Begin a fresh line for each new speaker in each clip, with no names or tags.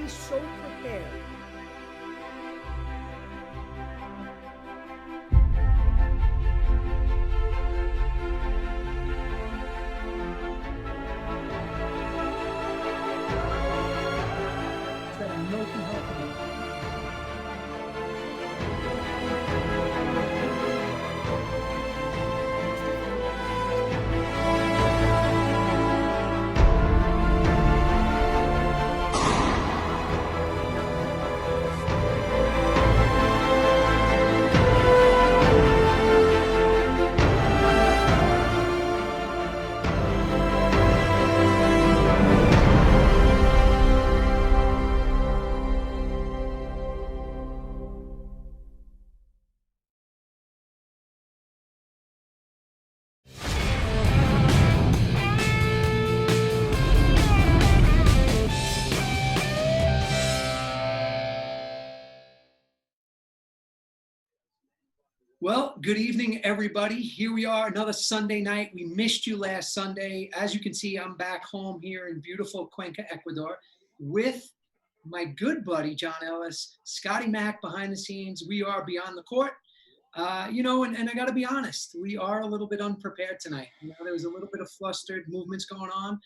always so prepared. That I know can help me. Well, good evening, everybody. Here we are, another Sunday night. We missed you last Sunday. As you can see, I'm back home here in beautiful Cuenca, Ecuador, with my good buddy, John Ellis, Scotty Mack behind the scenes. We are beyond the court. And I got to be honest, we are a little bit unprepared tonight. There was a little bit of flustered movements going on.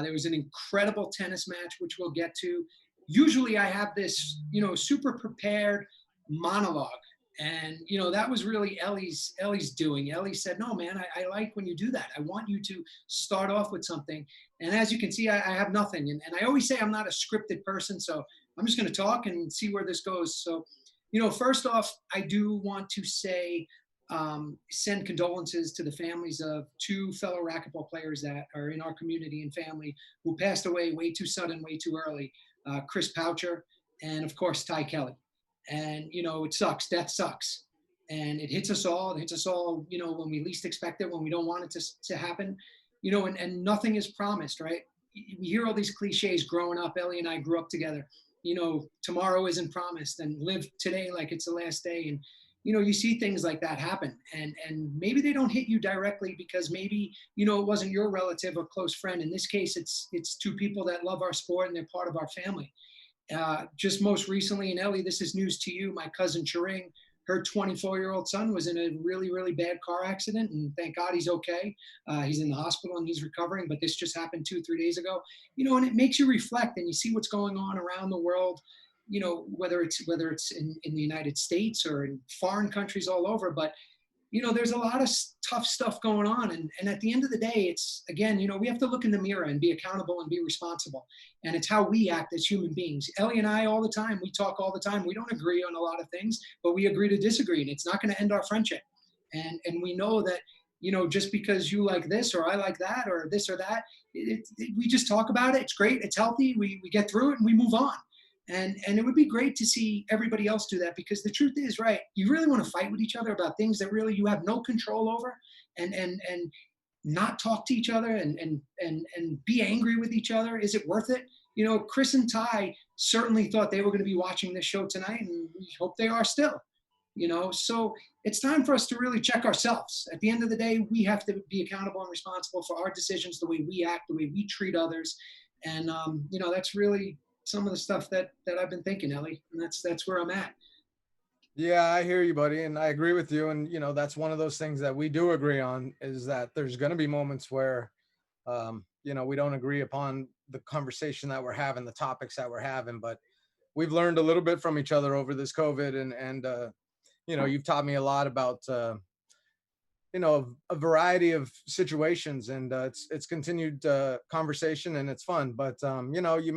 There was an incredible tennis match, which we'll get to. Usually I have this, super prepared monologue. And, that was really Ellie's doing. Ellie said, no, man, I like when you do that. I want you to start off with something. And as you can see, I have nothing. And I always say I'm not a scripted person. So I'm just going to talk and see where this goes. So, first off, I do want to say, send condolences to the families of two fellow racquetball players that are in our community and family who passed away way too sudden, way too early. Chris Poucher and, of course, Ty Kelly. And, it sucks. Death sucks. And it hits us all. It hits us all, when we least expect it, when we don't want it to happen, and nothing is promised, right? We hear all these cliches growing up. Ellie and I grew up together. Tomorrow isn't promised, and live today like it's the last day. And, you see things like that happen, and maybe they don't hit you directly because maybe, it wasn't your relative or close friend. In this case, it's two people that love our sport and they're part of our family. Just most recently, and Ellie, this is news to you, my cousin Charing, her 24-year-old son was in a really, really bad car accident, and thank God he's okay. He's in the hospital and he's recovering, but this just happened 2-3 days ago. And it makes you reflect and you see what's going on around the world, whether it's in the United States or in foreign countries all over. But there's a lot of tough stuff going on. And at the end of the day, it's, again, we have to look in the mirror and be accountable and be responsible. And it's how we act as human beings. Ellie and I, all the time, we talk all the time. We don't agree on a lot of things, but we agree to disagree. And it's not going to end our friendship. And we know that, just because you like this or I like that or this or that, we just talk about it. It's great. It's healthy. We get through it and we move on. And it would be great to see everybody else do that, because the truth is, right, you really want to fight with each other about things that really you have no control over, and not talk to each other and be angry with each other. Is it worth it? Chris and Ty certainly thought they were going to be watching this show tonight, and we hope they are still. So it's time for us to really check ourselves. At the end of the day, we have to be accountable and responsible for our decisions, the way we act, the way we treat others. And, that's really some of the stuff that I've been thinking, Ellie, and that's where I'm at.
Yeah, I hear you, buddy. And I agree with you. And, that's one of those things that we do agree on, is that there's going to be moments where, we don't agree upon the conversation that we're having, the topics that we're having, but we've learned a little bit from each other over this COVID. And you've taught me a lot about, a variety of situations, and it's continued conversation, and it's fun. But, you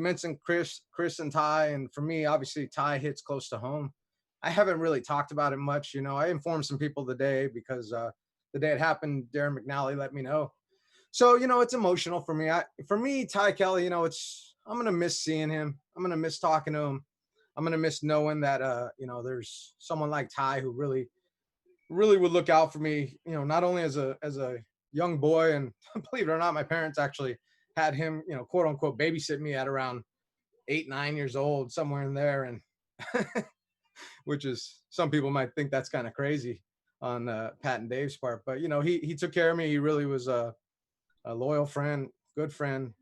mentioned Chris and Ty, and for me, obviously Ty hits close to home. I haven't really talked about it much. I informed some people today because the day it happened, Darren McNally let me know. So, it's emotional for me. For me, Ty Kelly, I'm going to miss seeing him. I'm going to miss talking to him. I'm going to miss knowing that, there's someone like Ty who really, really would look out for me, not only as a young boy, and believe it or not, my parents actually had him, quote unquote, babysit me at around 8-9 years old, somewhere in there. And which is, some people might think that's kind of crazy on Pat and Dave's part, but he took care of me. He really was a loyal friend, good friend.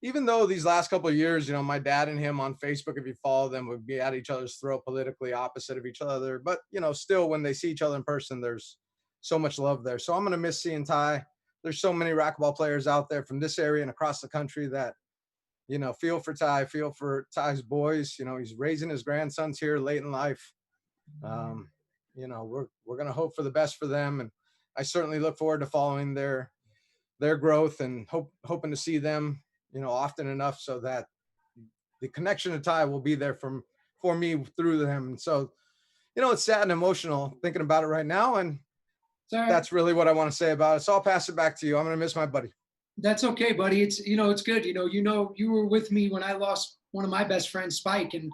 even though these last couple of years, my dad and him on Facebook, if you follow them, would be at each other's throat, politically opposite of each other. But still, when they see each other in person, there's so much love there. So I'm gonna miss seeing Ty. There's so many racquetball players out there from this area and across the country that feel for Ty, feel for Ty's boys. He's raising his grandsons here late in life. Um, we're gonna hope for the best for them, and I certainly look forward to following their growth and hoping to see them, often enough so that the connection to Ty will be there for me through them. And so, it's sad and emotional thinking about it right now, and
Sorry.
that's really what I want to say about it. So I'll pass it back to you. I'm gonna miss my buddy.
That's okay, buddy. It's good. You were with me when I lost one of my best friends, Spike, and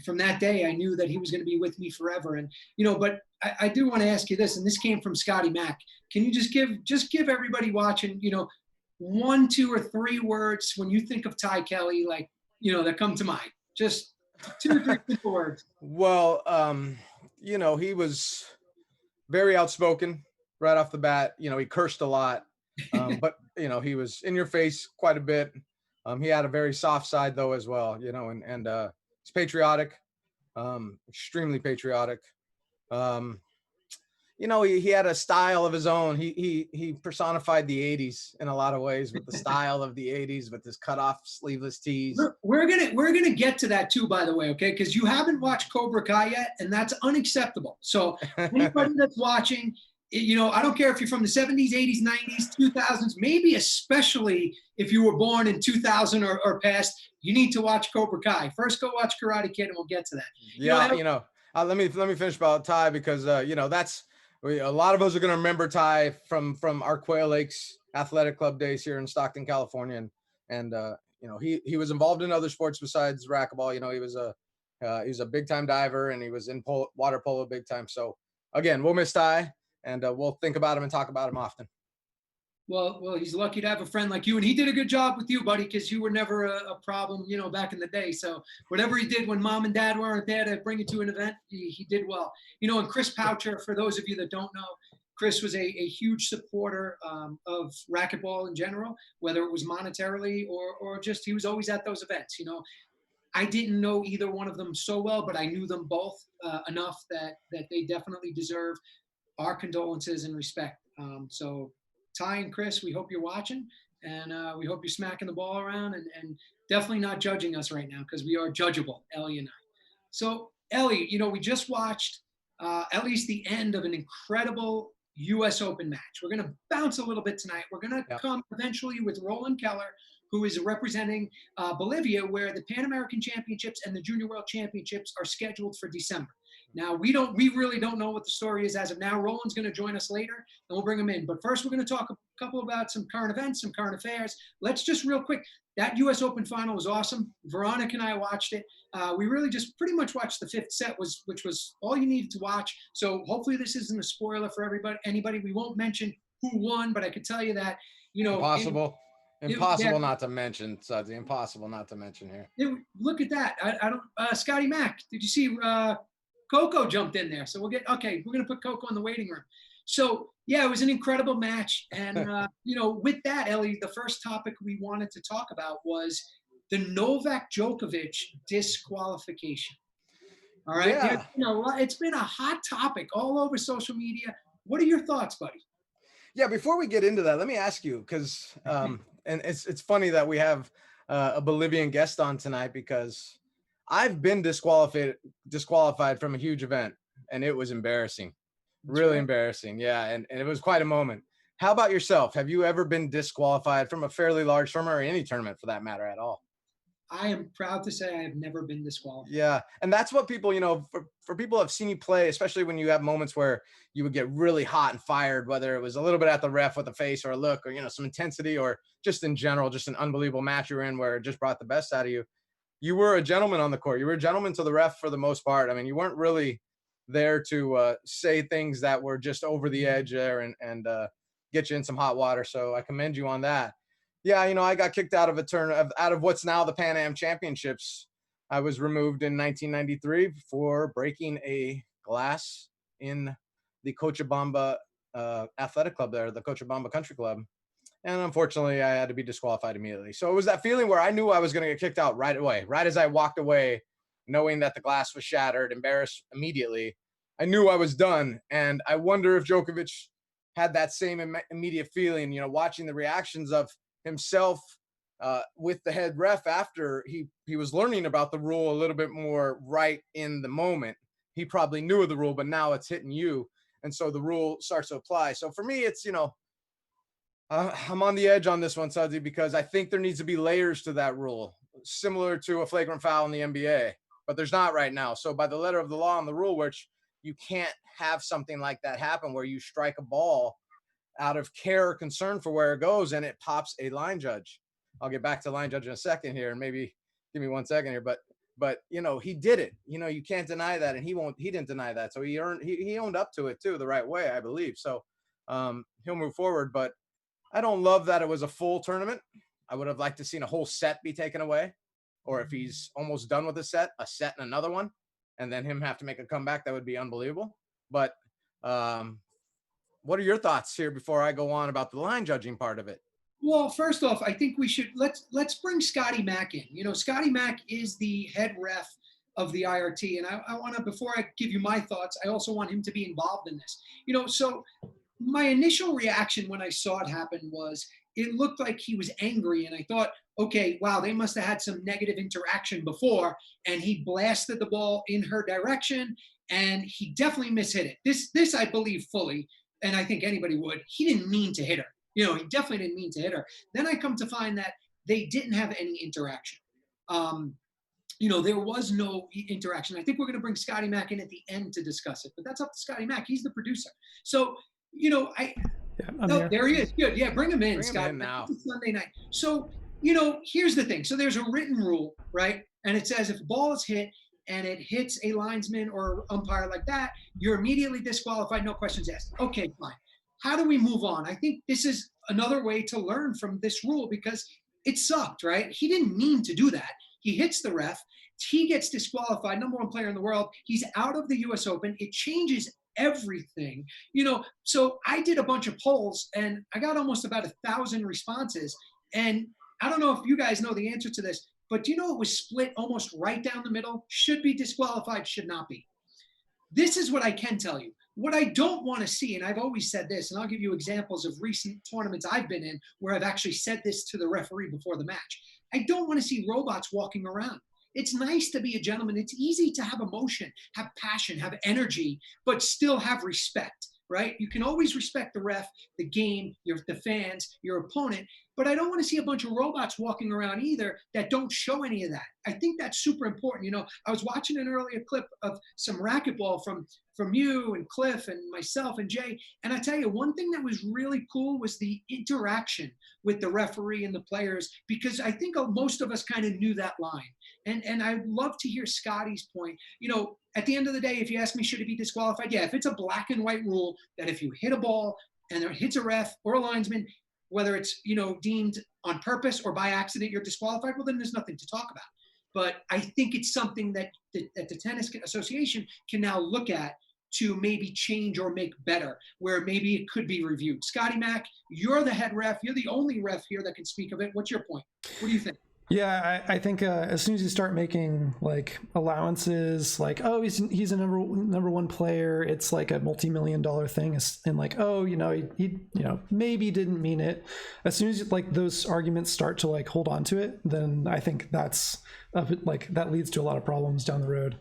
from that day, I knew that he was going to be with me forever. And but I do want to ask you this, and this came from Scotty Mack. Can you just give everybody watching, one, two, or three words when you think of Ty Kelly, like that come to mind? Just two or three simple words.
Well, he was very outspoken right off the bat. He cursed a lot, but he was in your face quite a bit. He had a very soft side though as well, and he's patriotic, extremely patriotic. Um, he had a style of his own. He personified the '80s in a lot of ways with the style of the '80s with his cut off sleeveless tees.
We're gonna get to that too, by the way, okay? Because you haven't watched Cobra Kai yet, and that's unacceptable. So anybody that's watching, I don't care if you're from the 70s, 80s, 90s, 2000s, maybe especially if you were born in 2000 or past, you need to watch Cobra Kai. First, go watch Karate Kid, and we'll get to that.
Yeah, let me finish about Ty because that's a lot of us are going to remember Ty from our Quail Lakes Athletic Club days here in Stockton, California, and he was involved in other sports besides racquetball. He was a big time diver and he was in water polo big time. So again, we'll miss Ty and we'll think about him and talk about him often.
Well, he's lucky to have a friend like you, and he did a good job with you, buddy, because you were never a problem, back in the day. So whatever he did when mom and dad weren't there to bring you to an event, he did well. And Chris Poucher, for those of you that don't know, Chris was a huge supporter of racquetball in general, whether it was monetarily or just he was always at those events. I didn't know either one of them so well, but I knew them both enough that they definitely deserve our condolences and respect. So Ty and Chris, we hope you're watching, and we hope you're smacking the ball around and definitely not judging us right now because we are judgeable, Ellie and I. So Ellie, we just watched at least the end of an incredible U.S. Open match. We're going to bounce a little bit tonight. We're going to come eventually with Roland Keller, who is representing Bolivia, where the Pan American Championships and the Junior World Championships are scheduled for December. Now, we really don't know what the story is as of now. Roland's going to join us later, and we'll bring him in. But first, we're going to talk a couple about some current events, some current affairs. Let's just real quick. That U.S. Open final was awesome. Veronica and I watched it. We really just pretty much watched the fifth set, which was all you needed to watch. So hopefully this isn't a spoiler for anybody. We won't mention who won, but I could tell you that,
Impossible not to mention, Sudsy. Impossible not to mention here.
Look at that. I don't. Scotty Mack. Did you see? Coco jumped in there. So we're going to put Coco in the waiting room. So yeah, it was an incredible match. And, with that, Ellie, the first topic we wanted to talk about was the Novak Djokovic disqualification. All right.
Yeah.
It's been a hot topic all over social media. What are your thoughts, buddy?
Yeah. Before we get into that, let me ask you, because, and it's funny that we have a Bolivian guest on tonight because I've been disqualified from a huge event, and it was embarrassing, really embarrassing. Yeah, and it was quite a moment. How about yourself? Have you ever been disqualified from a fairly large tournament or any tournament for that matter at all?
I am proud to say I have never been disqualified.
Yeah, and that's what people, for people who have seen you play, especially when you have moments where you would get really hot and fired, whether it was a little bit at the ref with a face or a look or, some intensity or just in general, just an unbelievable match you're in where it just brought the best out of you. You were a gentleman on the court. You were a gentleman to the ref for the most part. I mean, you weren't really there to say things that were just over the edge there and get you in some hot water. So I commend you on that. Yeah, I got kicked out of out of what's now the Pan Am Championships. I was removed in 1993 for breaking a glass in the Cochabamba Athletic Club there, the Cochabamba Country Club. And unfortunately, I had to be disqualified immediately. So it was that feeling where I knew I was going to get kicked out right away, right as I walked away, knowing that the glass was shattered, embarrassed immediately. I knew I was done. And I wonder if Djokovic had that same immediate feeling, watching the reactions of himself with the head ref after he was learning about the rule a little bit more right in the moment. He probably knew of the rule, but now it's hitting you. And so the rule starts to apply. So for me, it's, I'm on the edge on this one, Sudsy, because I think there needs to be layers to that rule, similar to a flagrant foul in the NBA, but there's not right now. So by the letter of the law and the rule, which you can't have something like that happen where you strike a ball out of care or concern for where it goes and it pops a line judge. I'll get back to line judge in a second here, and maybe give me 1 second here, but he did it. You can't deny that, and he didn't deny that. So he owned up to it too, the right way, I believe. So he'll move forward, but I don't love that it was a full tournament. I would have liked to seen a whole set be taken away, or if he's almost done with a set and another one, and then him have to make a comeback. That would be unbelievable. But what are your thoughts here before I go on about the line judging part of it?
Well, first off, I think we should let's bring Scotty Mack in. Scotty Mack is the head ref of the IRT, and I want to, before I give you my thoughts, I also want him to be involved in this. So my initial reaction when I saw it happen was it looked like he was angry, and I thought, okay, wow, they must have had some negative interaction before, and he blasted the ball in her direction, and he definitely mishit it. This I believe fully, and I think anybody would. He didn't mean to hit her. He definitely didn't mean to hit her. Then I come to find that they didn't have any interaction. There was no interaction. I think we're going to bring Scotty Mack in at the end to discuss it, but that's up to Scotty Mack. He's the producer. So, there he is. Good. Yeah, bring him in, Scott.
Now.
It's Sunday night. So, here's the thing. So there's a written rule, right? And it says if a ball is hit and it hits a linesman or umpire like that, you're immediately disqualified, no questions asked. Okay, fine. How do we move on? I think this is another way to learn from this rule because it sucked, right? He didn't mean to do that. He hits the ref. He gets disqualified, number one player in the world. He's out of the US Open. It changes everything. So I did a bunch of polls and I got almost about 1,000 responses. And I don't know if you guys know the answer to this, but it was split almost right down the middle. Should be disqualified, should not be. This is what I can tell you. What I don't want to see, and I've always said this, and I'll give you examples of recent tournaments I've been in where I've actually said this to the referee before the match. I don't want to see robots walking around. It's nice to be a gentleman. It's easy to have emotion, have passion, have energy, but still have respect, right? You can always respect the ref, the game, the fans, your opponent, but I don't want to see a bunch of robots walking around either that don't show any of that. I think that's super important. I was watching an earlier clip of some racquetball from you and Cliff and myself and Jay. And I tell you, one thing that was really cool was the interaction with the referee and the players, because I think most of us kind of knew that line. And I'd love to hear Scotty's point. At the end of the day, if you ask me, should it be disqualified? Yeah, if it's a black and white rule that if you hit a ball and it hits a ref or a linesman, whether it's, deemed on purpose or by accident, you're disqualified, well, then there's nothing to talk about. But I think it's something that the Tennis Association can now look at to maybe change or make better, where maybe it could be reviewed. Scotty Mack, you're the head ref. You're the only ref here that can speak of it. What's your point? What do you think?
Yeah, I think as soon as you start making like allowances, like, oh, he's a number one player, it's like a multi-million-dollar thing, and like, oh, he maybe didn't mean it. As soon as like those arguments start to like hold on to it, then I think that's like that leads to a lot of problems down the road.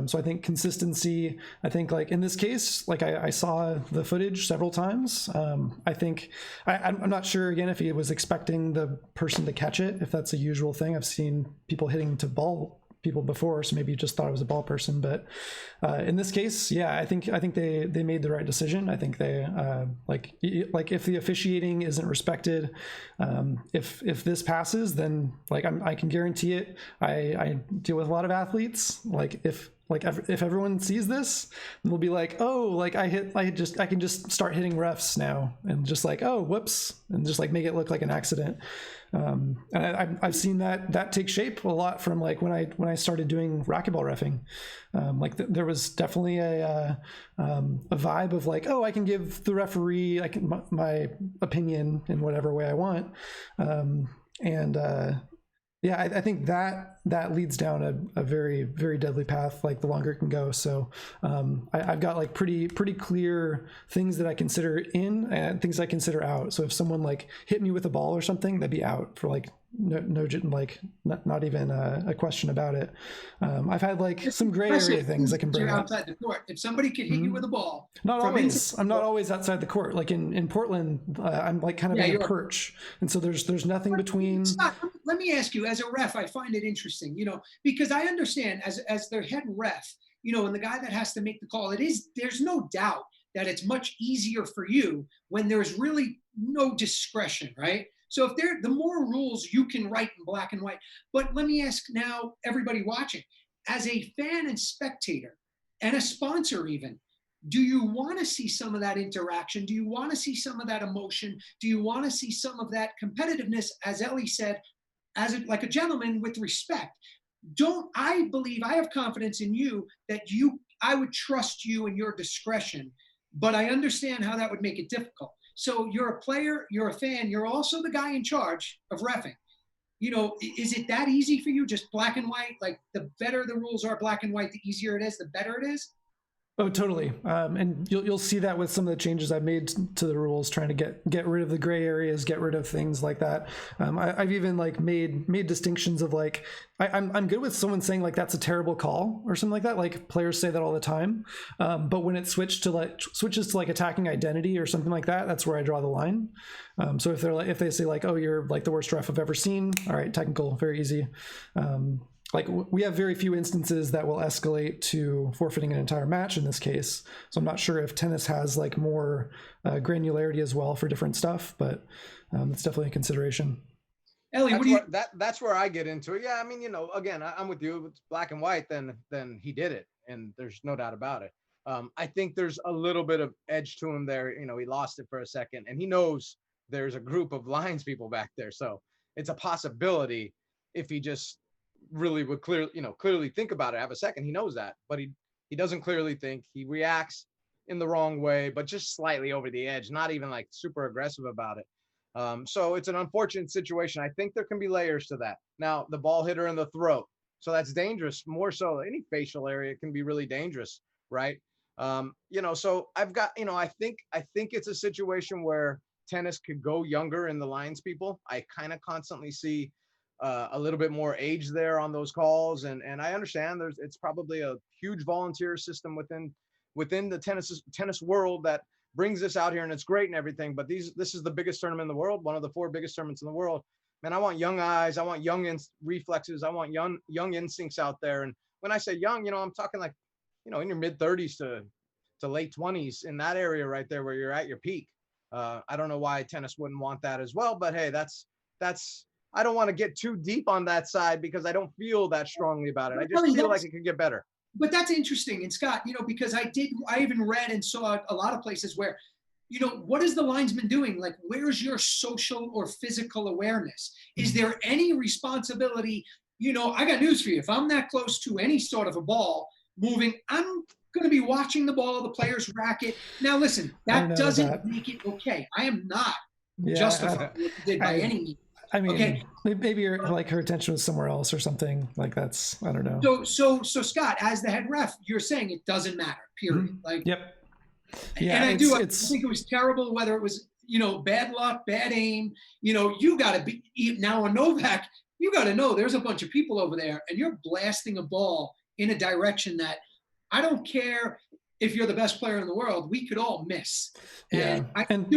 So I think consistency. I think like in this case, like I saw the footage several times. I think I'm not sure again if he was expecting the person to catch it, if that's a usual thing. I've seen people hitting to ball people before, so maybe you just thought it was a ball person. But in this case, yeah, I think they made the right decision. I think they like if the officiating isn't respected, if this passes, then like I can guarantee it. I deal with a lot of athletes. Like if like if everyone sees this, they'll be like, oh, like I can just start hitting refs now, and just like, oh, whoops, and just like make it look like an accident. And I've seen that take shape a lot from like when I started doing racquetball reffing. There was definitely a vibe of like, oh, I can give the referee my opinion in whatever way I want, yeah, I think that leads down a very, very deadly path, like the longer it can go. So I've got like pretty clear things that I consider in and things I consider out. So if someone like hit me with a ball or something, that'd be out for like no like not even a question about it. I've had like some gray area things I can bring up.
Outside the court, if somebody could hit you with a ball,
not always. I'm not always outside the court. Like in Portland, I'm like kind of in a perch, and so there's nothing between.
Scott, let me ask you, as a ref, I find it interesting, because I understand as their head ref, and the guy that has to make the call, there's no doubt that it's much easier for you when there's really no discretion, right? So if the more rules you can write in black and white. But let me ask now, everybody watching, as a fan and spectator and a sponsor even, do you want to see some of that interaction? Do you want to see some of that emotion? Do you want to see some of that competitiveness, as Ellie said, like a gentleman with respect? I believe, I have confidence in you that I would trust you and your discretion, but I understand how that would make it difficult. So you're a player, you're a fan, you're also the guy in charge of reffing. Is it that easy for you, just black and white? Like the better the rules are black and white, the easier it is, the better it is?
Oh, totally. And you'll see that with some of the changes I've made to the rules, trying to get rid of the gray areas, get rid of things like that. I've even like made distinctions of like, I'm good with someone saying like that's a terrible call or something like that. Like players say that all the time. But when it switches to like attacking identity or something like that, that's where I draw the line. So if they say like, oh, you're like the worst ref I've ever seen, all right, technical, very easy. Like we have very few instances that will escalate to forfeiting an entire match in this case. So I'm not sure if tennis has like more granularity as well for different stuff, but it's definitely a consideration.
Ellie,
that's where I get into it. Yeah, I mean, again, I'm with you. If it's black and white, then he did it, and there's no doubt about it. I think there's a little bit of edge to him there. He lost it for a second, and he knows there's a group of lines people back there, so it's a possibility if he just really would clearly think about it, have a second. He knows that, but he doesn't clearly think. He reacts in the wrong way, but just slightly over the edge, not even like super aggressive about it. So it's an unfortunate situation. I think there can be layers to that. Now, the ball hit her in the throat, so that's dangerous. More so, any facial area can be really dangerous, right? So I've got, I think it's a situation where tennis could go younger in the lines people. I kind of constantly see a little bit more age there on those calls, and I understand it's probably a huge volunteer system within the tennis world that brings this out here, and it's great and everything, but this is the biggest tournament in the world, one of the 4 biggest tournaments in the world. Man, I want young eyes, I want young reflexes, I want young instincts out there. And when I say young, I'm talking like in your mid 30s to late 20s, in that area right there where you're at your peak. I don't know why tennis wouldn't want that as well, but hey, that's I don't want to get too deep on that side because I don't feel that strongly about it. I just feel like it could get better.
But that's interesting. And Scott, because I even read and saw a lot of places where, what is the linesman doing? Like, where's your social or physical awareness? Is there any responsibility? I got news for you. If I'm that close to any sort of a ball moving, I'm going to be watching the ball, the player's racket. Now, listen, that doesn't make it okay. I am not justifying what you did by any means.
I mean, okay. Maybe like her attention was somewhere else or something. Like that's, I don't know.
So Scott, as the head ref, you're saying it doesn't matter, period.
Mm-hmm.
Like,
yep. Yeah,
and I think it was terrible, whether it was, bad luck, bad aim, you got to be, now on Novak, you got to know there's a bunch of people over there and you're blasting a ball in a direction that I don't care if you're the best player in the world, we could all miss.
Yeah. And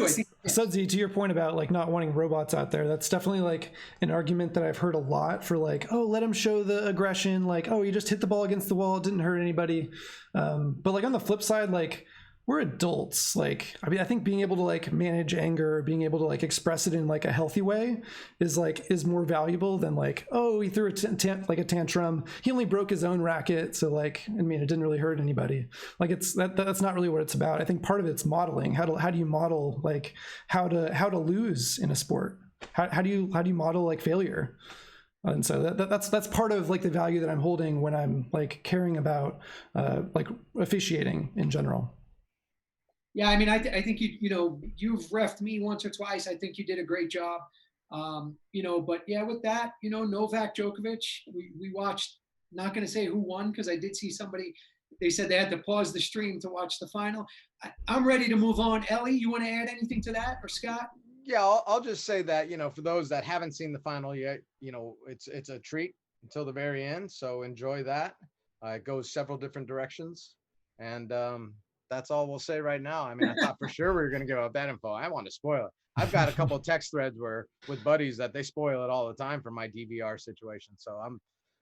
Sudsy, to your point about like not wanting robots out there, that's definitely like an argument that I've heard a lot for like, oh, let him show the aggression. Like, oh, you just hit the ball against the wall. It didn't hurt anybody. But like on the flip side, like we're adults. Like, I mean, I think being able to like manage anger, being able to like express it in like a healthy way is more valuable than like, oh, he threw a tantrum. He only broke his own racket. So like, I mean, it didn't really hurt anybody. Like that's not really what it's about. I think part of it's modeling. How do you model like how to lose in a sport? How do you model like failure? And so that's part of like the value that I'm holding when I'm like caring about like officiating in general.
Yeah, I mean, I think you've refed me once or twice. I think you did a great job. But yeah, with that, Novak Djokovic, we watched. Not going to say who won because I did see somebody. They said they had to pause the stream to watch the final. I'm ready to move on. Ellie, you want to add anything to that, or Scott?
Yeah, I'll just say that, for those that haven't seen the final yet, it's a treat until the very end. So enjoy that. It goes several different directions. And that's all we'll say right now. I mean, I thought for sure we were going to give out that info. I want to spoil it. I've got a couple of text threads with buddies that they spoil it all the time for my DVR situation. So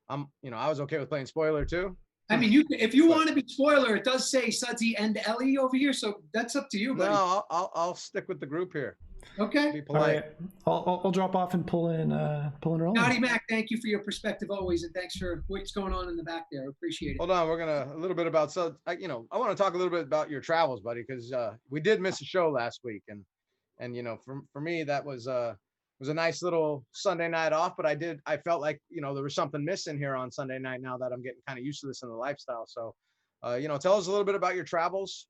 I was okay with playing spoiler too.
I mean, if you want to be spoiler, it does say Sudsy and Ellie over here, so that's up to you, buddy.
No, I'll stick with the group here.
Okay.
Be polite.
All right. I'll drop off and pull in Roland.
Scotty Mac, thank you for your perspective always, and thanks for what's going on in the back there. Appreciate it.
Hold on, we're gonna a little bit about I want to talk a little bit about your travels, buddy, because we did miss a show last week, and for me that was a nice little Sunday night off, but I felt like there was something missing here on Sunday night now that I'm getting kind of used to this in the lifestyle. So tell us a little bit about your travels,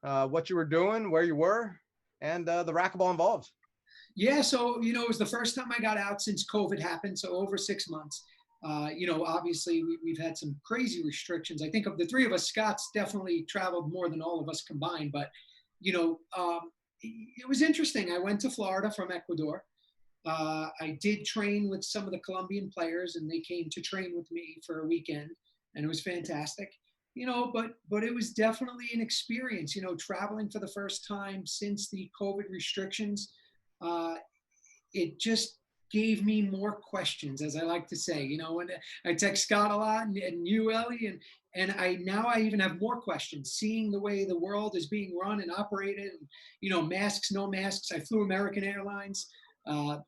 what you were doing, where you were, and the racquetball involved.
Yeah, so it was the first time I got out since COVID happened, so over 6 months. Obviously we've had some crazy restrictions. I think of the three of us, Scott's definitely traveled more than all of us combined, but it was interesting. I went to Florida from Ecuador. I did train with some of the Colombian players, and they came to train with me for a weekend, and it was fantastic. But it was definitely an experience, traveling for the first time since the COVID restrictions. It just gave me more questions, as I like to say, and I text Scott a lot and you, Ellie, and I even have more questions, seeing the way the world is being run and operated, and, masks, no masks. I flew American Airlines.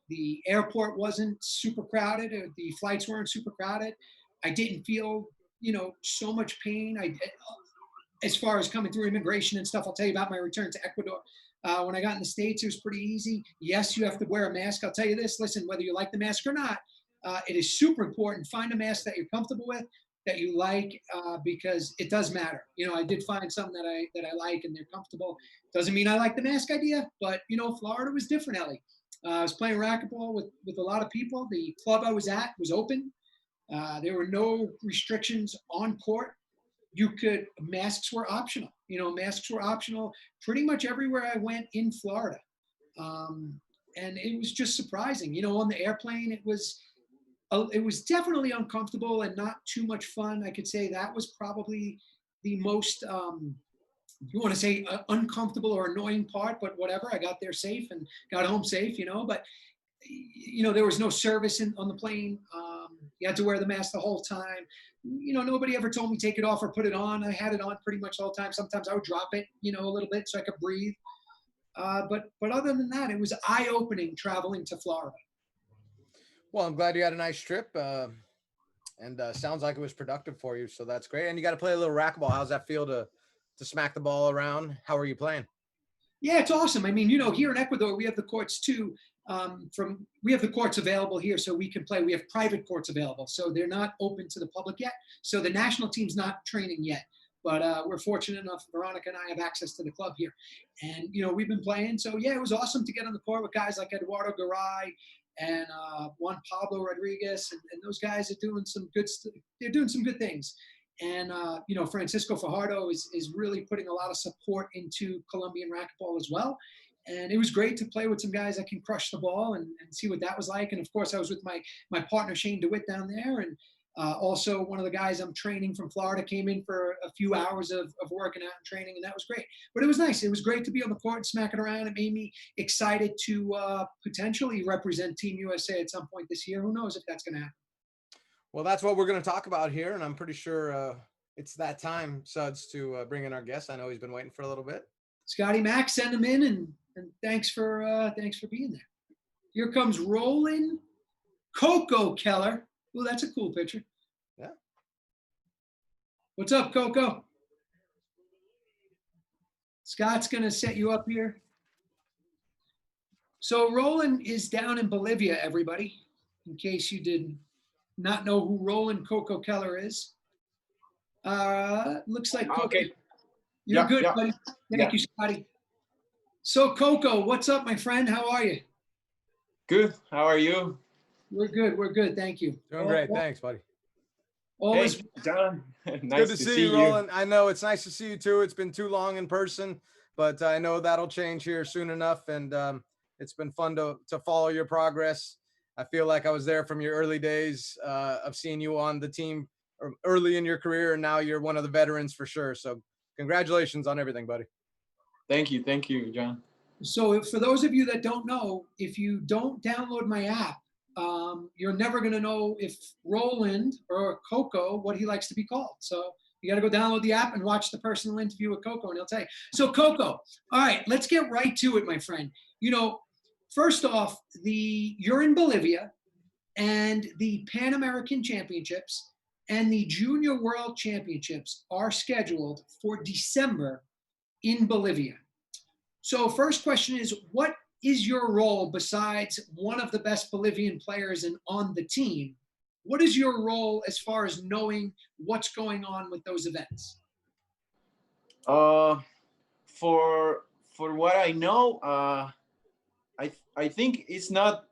The airport wasn't super crowded. The flights weren't super crowded. I didn't feel, so much pain. As far as coming through immigration and stuff, I'll tell you about my return to Ecuador. When I got in the States, it was pretty easy. Yes, you have to wear a mask. I'll tell you this, listen, whether you like the mask or not, it is super important. Find a mask that you're comfortable with, that you like, because it does matter. I did find some that I like and they're comfortable. Doesn't mean I like the mask idea, but Florida was different, Ellie. I was playing racquetball with a lot of people. The club I was at was open. There were no restrictions on court. Masks were optional. Masks were optional pretty much everywhere I went in Florida. And it was just surprising. On the airplane, it was definitely uncomfortable and not too much fun. I could say that was probably the most, you want to say uncomfortable or annoying part, but whatever. I got there safe and got home safe, but there was no service on the plane. You had to wear the mask the whole time. Nobody ever told me take it off or put it on. I had it on pretty much all the time. Sometimes I would drop it, a little bit so I could breathe. But other than that, it was eye-opening traveling to Florida.
Well, I'm glad you had a nice trip, and sounds like it was productive for you. So that's great. And you got to play a little racquetball. How's that feel to smack the ball around? How are you playing?
Yeah, it's awesome. I mean, here in Ecuador, we have the courts too. We have the courts available here, so we can play. We have private courts available, so they're not open to the public yet. So the national team's not training yet, but we're fortunate enough. Veronica and I have access to the club here, and we've been playing. So yeah, it was awesome to get on the court with guys like Eduardo Garay and Juan Pablo Rodriguez, and those guys are doing some good. They're doing some good things. And, Francisco Fajardo is really putting a lot of support into Colombian racquetball as well. And it was great to play with some guys that can crush the ball and see what that was like. And, of course, I was with my partner, Shane DeWitt, down there. And also one of the guys I'm training from Florida came in for a few hours of working out and training, and that was great. But it was nice. It was great to be on the court and smack it around. It made me excited to potentially represent Team USA at some point this year. Who knows if that's going to happen.
Well, that's what we're going to talk about here, and I'm pretty sure It's that time, Suds, to bring in our guest. I know he's been waiting for a little bit.
Scotty Mac, send him in, and thanks for being there. Here comes Roland Keller. Oh, that's a cool picture.
Yeah.
What's up, Coco? Scott's gonna set you up here. So Roland is down in Bolivia, everybody, in case you did not know who Roland Keller is. Looks like Coco.
Okay.
You're
Yeah,
good,
yeah,
buddy.
yeah.
Thank you, Scotty. So Coco, what's up, my friend? How are you?
Good. How are you?
We're good. We're good. Thank you.
Doing great. Thanks, buddy.
All
Hey,
is
John.
Good
Nice
to
to
see you, Roland. I know it's nice to see you too. It's been too long in person, but I know that'll change here soon enough. And it's been fun to follow your progress. I feel like I was there from your early days of seeing you on the team early in your career, and now you're one of the veterans for sure. So congratulations on everything, buddy.
Thank you, John.
So for those of you that don't know, if you don't download my app, you're never going to know if Roland or Coco, what he likes to be called. So you got to go download the app and watch the personal interview with Coco, and he'll tell you. So Coco, all right, let's get right to it, my friend. You know, first off, you're in Bolivia, and the Pan American Championships and the Junior World Championships are scheduled for December in Bolivia. So first question is, what is your role besides one of the best Bolivian players and on the team? What is your role as far as knowing what's going on with those events?
For what I know, I think it's not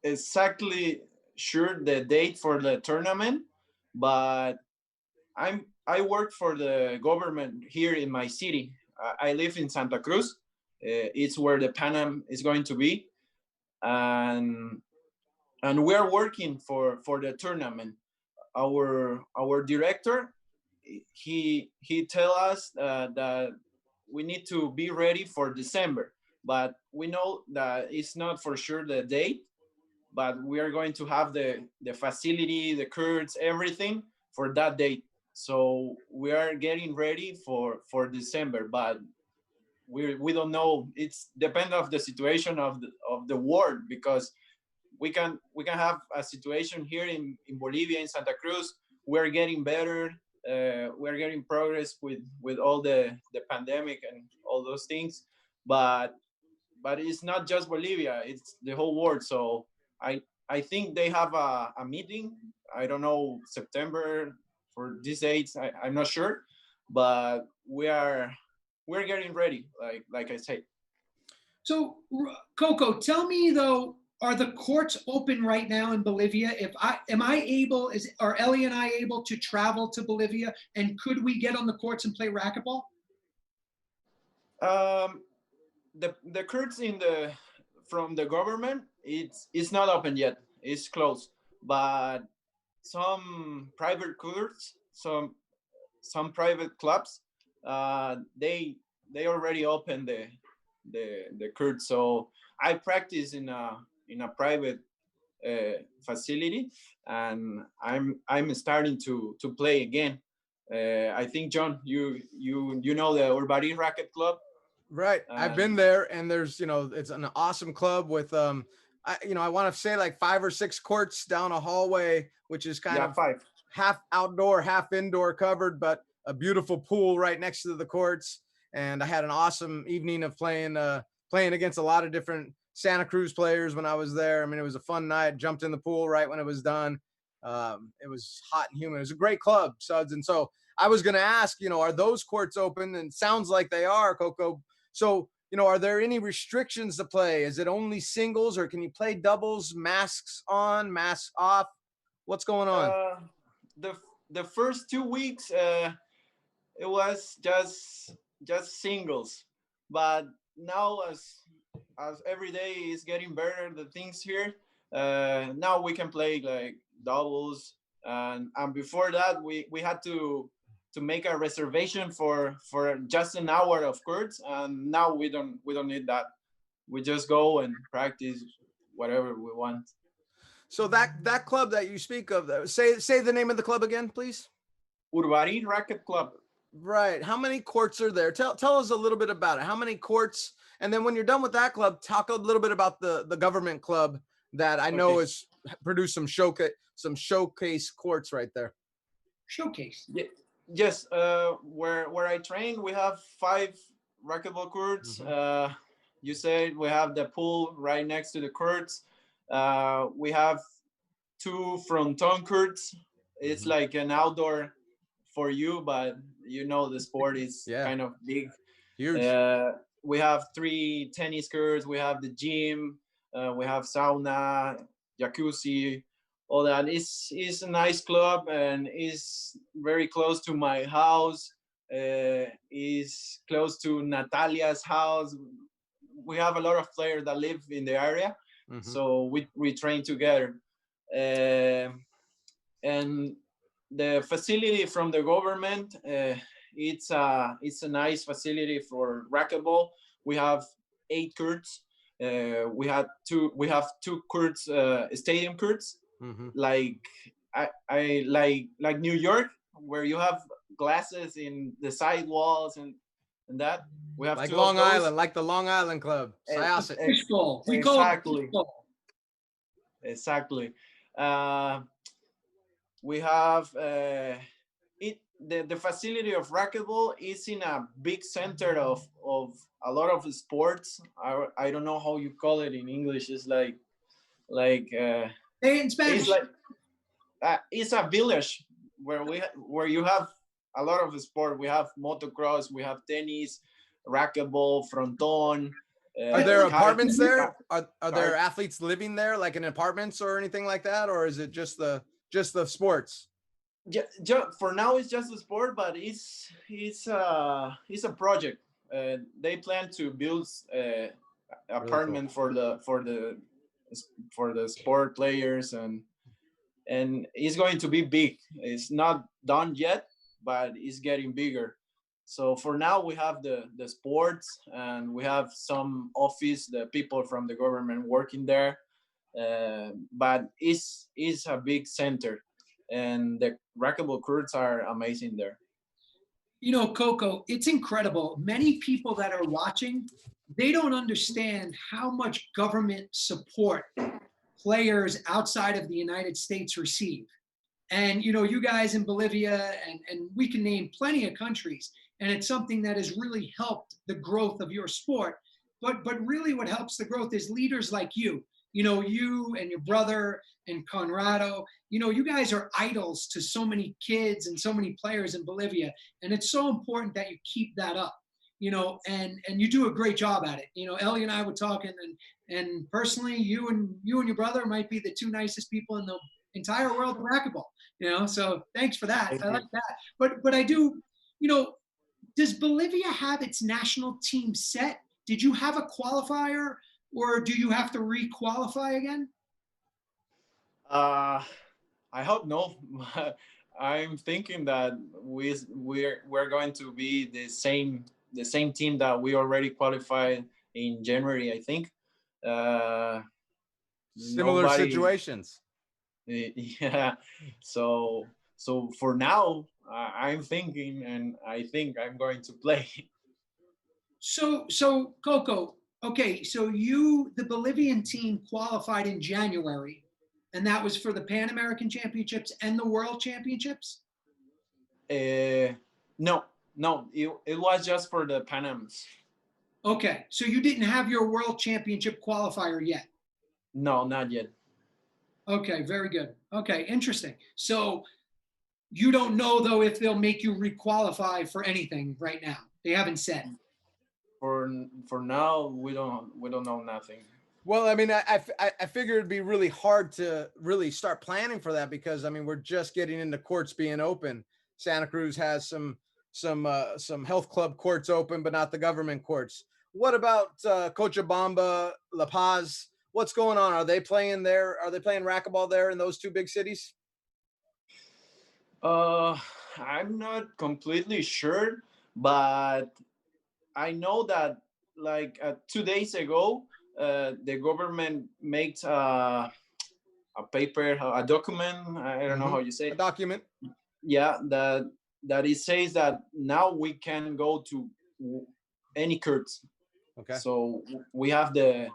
exactly sure the date for the tournament, but I work for the government here in my city. I live in Santa Cruz. It's where the Pan Am is going to be, and we're working for the tournament. Our director, he tell us that we need to be ready for December, but we know that it's not for sure the date, but we are going to have the facility, the courts, everything for that date. So we are getting ready for December, but we don't know. It's depend of the situation of the world, because we can have a situation here in Bolivia, in Santa Cruz. We're getting better. We're getting progress with all the pandemic and all those things, but it's not just Bolivia, it's the whole world. So I think they have a meeting, I don't know, September for these dates. I'm not sure, but we're getting ready, like I say.
So Coco, tell me though, are the courts open right now in Bolivia? Are Ellie and I able to travel to Bolivia, and could we get on the courts and play racquetball?
The courts from the government, it's not open yet. It's closed, but some private courts, some private clubs, they already opened the court. So I practice in a private facility, and I'm starting to play again. I think, John, you know the Urbari Racket Club.
Right. I've been there, and there's, it's an awesome club with, I want to say like 5 or 6 courts down a hallway, which is kind of
5.
half outdoor, half indoor covered, but a beautiful pool right next to the courts. And I had an awesome evening of playing against a lot of different Santa Cruz players when I was there. I mean, it was a fun night. Jumped in the pool right when it was done. It was hot and humid. It was a great club, Suds. And so I was going to ask, are those courts open? And it sounds like they are, Coco. So, are there any restrictions to play? Is it only singles, or can you play doubles, masks on, masks off? What's going on?
The first 2 weeks, it was just singles, but now as every day is getting better, the things here, now we can play like doubles, and before that we had to make a reservation for just an hour of courts, and now we don't need that. We just go and practice whatever we want.
So that club that you speak of, say the name of the club again, please.
Urbari Racket Club.
Right. How many courts are there? Tell us a little bit about it. How many courts? And then when you're done with that club, talk a little bit about the government club that I know is produced some showcase courts right there.
Showcase.
Yeah, yes, where I train, we have 5 racquetball courts. You said we have the pool right next to the courts. We have 2 fronton courts. It's like an outdoor for you, but you know the sport is kind of big.
Huge.
We have 3 tennis courts. We have the gym. We have sauna, jacuzzi, all that. It's a nice club and is very close to my house. Is close to Natalia's house. We have a lot of players that live in the area, so we train together. And the facility from the government, it's a nice facility for racquetball. We have 8 courts. We have 2 courts, stadium courts, like I like New York, where you have glasses in the side walls and that. We have
like
2
Long
of those.
Island, like the Long Island Club.
Fishbowl. We call it fishbowl.
Exactly. We have the facility of racquetball is in a big center of a lot of sports. I don't know how you call it in English. It's like
Say it in Spanish.
it's like it's a village where you have a lot of sport. We have motocross, we have tennis, racquetball, fronton.
Are there apartments there? Are there athletes living there, like in apartments or anything like that, or is it just the sports?
Yeah, for now it's just a sport, but it's a project. They plan to build apartment really cool for the sport players, and it's going to be big. It's not done yet, but it's getting bigger. So for now we have the sports, and we have some office, the people from the government working there, but it's a big center, and the racquetball courts are amazing there.
You know, Coco, it's incredible. Many people that are watching, they don't understand how much government support players outside of the United States receive. And, you know, you guys in Bolivia, and we can name plenty of countries, and it's something that has really helped the growth of your sport. But really what helps the growth is leaders like you. You know, you and your brother and Conrado, you know, you guys are idols to so many kids and so many players in Bolivia. And it's so important that you keep that up, you know, and you do a great job at it. You know, Ellie and I were talking, and personally, you and your brother might be the 2 nicest people in the entire world of racquetball, you know, so thanks for that. I like that. But I do, you know, does Bolivia have its national team set? Did you have a qualifier, or do you have to re-qualify again?
I hope no. I'm thinking that we're going to be the same team that we already qualified in January, I think.
Similar situations.
Yeah. So for now, I'm thinking, and I think I'm going to play.
So Coco, okay, so the Bolivian team qualified in January, and that was for the Pan American Championships and the World Championships?
No, it was just for the Pan Ams.
Okay, so you didn't have your World Championship qualifier yet?
No, not yet.
Okay, very good. Okay, interesting. So you don't know, though, if they'll make you re-qualify for anything right now. They haven't said.
For now, we don't know nothing.
Well, I mean, I figured it'd be really hard to really start planning for that, because I mean, we're just getting into courts being open. Santa Cruz has some health club courts open, but not the government courts. What about Cochabamba, La Paz? What's going on? Are they playing there? Are they playing racquetball there in those 2 big cities?
I'm not completely sure, but I know that like 2 days ago, the government made a paper, a document. I don't know how you say it.
A document.
Yeah, that that it says that now we can go to any courts.
Okay.
So we have the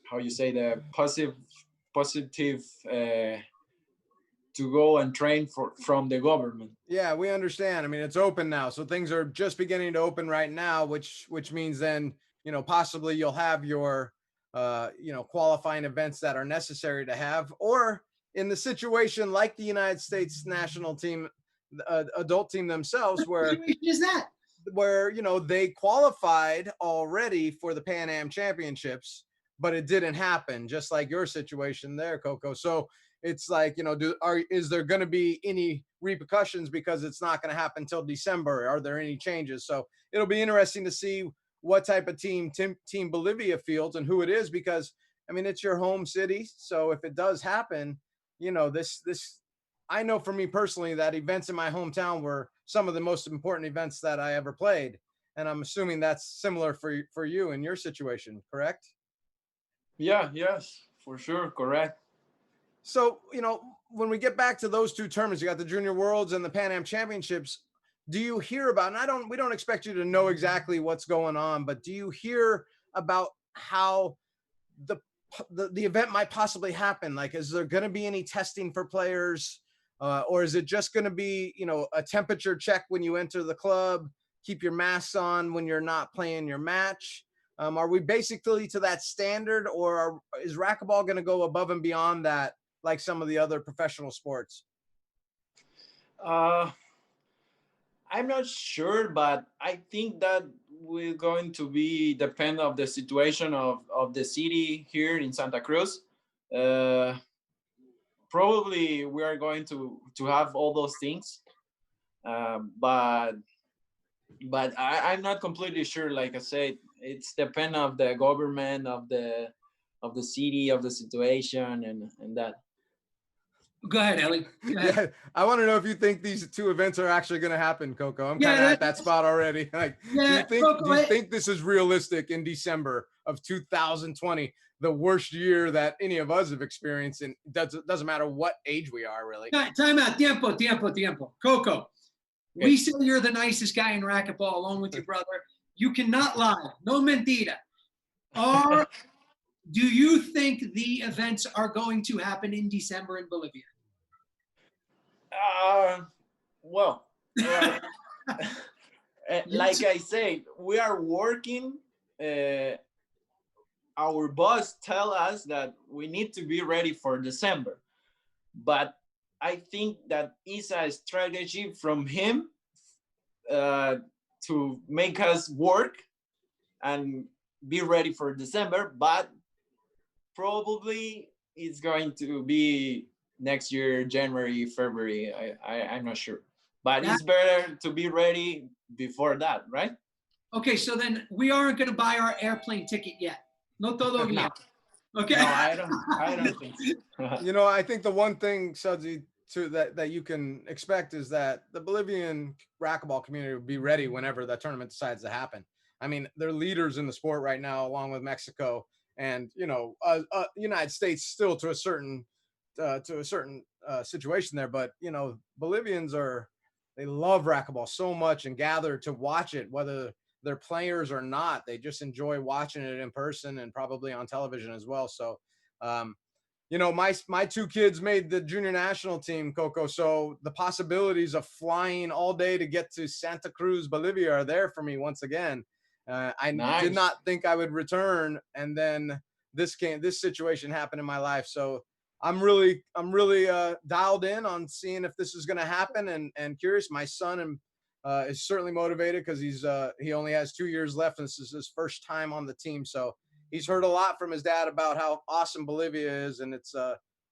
how you say, the positive to go and train from the government.
Yeah, we understand. I mean, it's open now, so things are just beginning to open right now, which means then, you know, possibly you'll have your you know, qualifying events that are necessary to have, or in the situation like the United States national team, adult team themselves,
What situation is that?
where you know they qualified already for the Pan Am Championships, but it didn't happen, just like your situation there, Coco. So it's like, you know, is there going to be any repercussions because it's not going to happen until December? Are there any changes? So it'll be interesting to see what type of team Bolivia fields and who it is, because I mean, it's your home city. So if it does happen, you know, this I know for me personally that events in my hometown were some of the most important events that I ever played. And I'm assuming that's similar for you in your situation, correct?
Yeah, yes, for sure, correct.
So, you know, when we get back to those two tournaments, you got the Junior Worlds and the Pan Am Championships. Do you hear about, and we don't expect you to know exactly what's going on, but do you hear about how the event might possibly happen? Like, is there going to be any testing for players? Or is it just going to be, you know, a temperature check when you enter the club, keep your masks on when you're not playing your match? Are we basically to that standard, or is racquetball going to go above and beyond that, like some of the other professional sports?
I'm not sure, but I think that we're going to be depend of the situation of the city here in Santa Cruz. Probably we are going to have all those things, but I'm not completely sure. Like I said, it's depend of the government, of the city, of the situation, and that.
Go ahead, Ellie. Go ahead.
Yeah, I want to know if you think these two events are actually going to happen, Coco. I'm
Yeah,
kind of at that spot already. Like,
Yeah, Coco,
do you think this is realistic in December of 2020, the worst year that any of us have experienced? And doesn't matter what age we are, really.
Time out. Tiempo. Coco, we say you're the nicest guy in racquetball, along with your brother. You cannot lie. No mentira. Do you think the events are going to happen in December in Bolivia?
Well, like I said, we are working. Our boss tell us that we need to be ready for December, but I think that is a strategy from him to make us work and be ready for December, but probably it's going to be next year, January, February. I'm not sure, but it's better to be ready before that, right?
Okay, so then we aren't going to buy our airplane ticket yet. No todo bien. Okay.
No, I don't think so.
You know, I think the one thing, Sudsy, that you can expect is that the Bolivian racquetball community will be ready whenever the tournament decides to happen. I mean, they're leaders in the sport right now, along with Mexico, and you know, United States still to a certain situation there. But you know, Bolivians they love racquetball so much and gather to watch it, whether they're players or not. They just enjoy watching it in person and probably on television as well. So, you know, my two kids made the junior national team, Coco. So the possibilities of flying all day to get to Santa Cruz, Bolivia are there for me once again. I did not think I would return, and then this situation happened in my life. So I'm really dialed in on seeing if this is going to happen, and curious. My son is certainly motivated because he only has 2 years left, and this is his first time on the team. So he's heard a lot from his dad about how awesome Bolivia is, and it's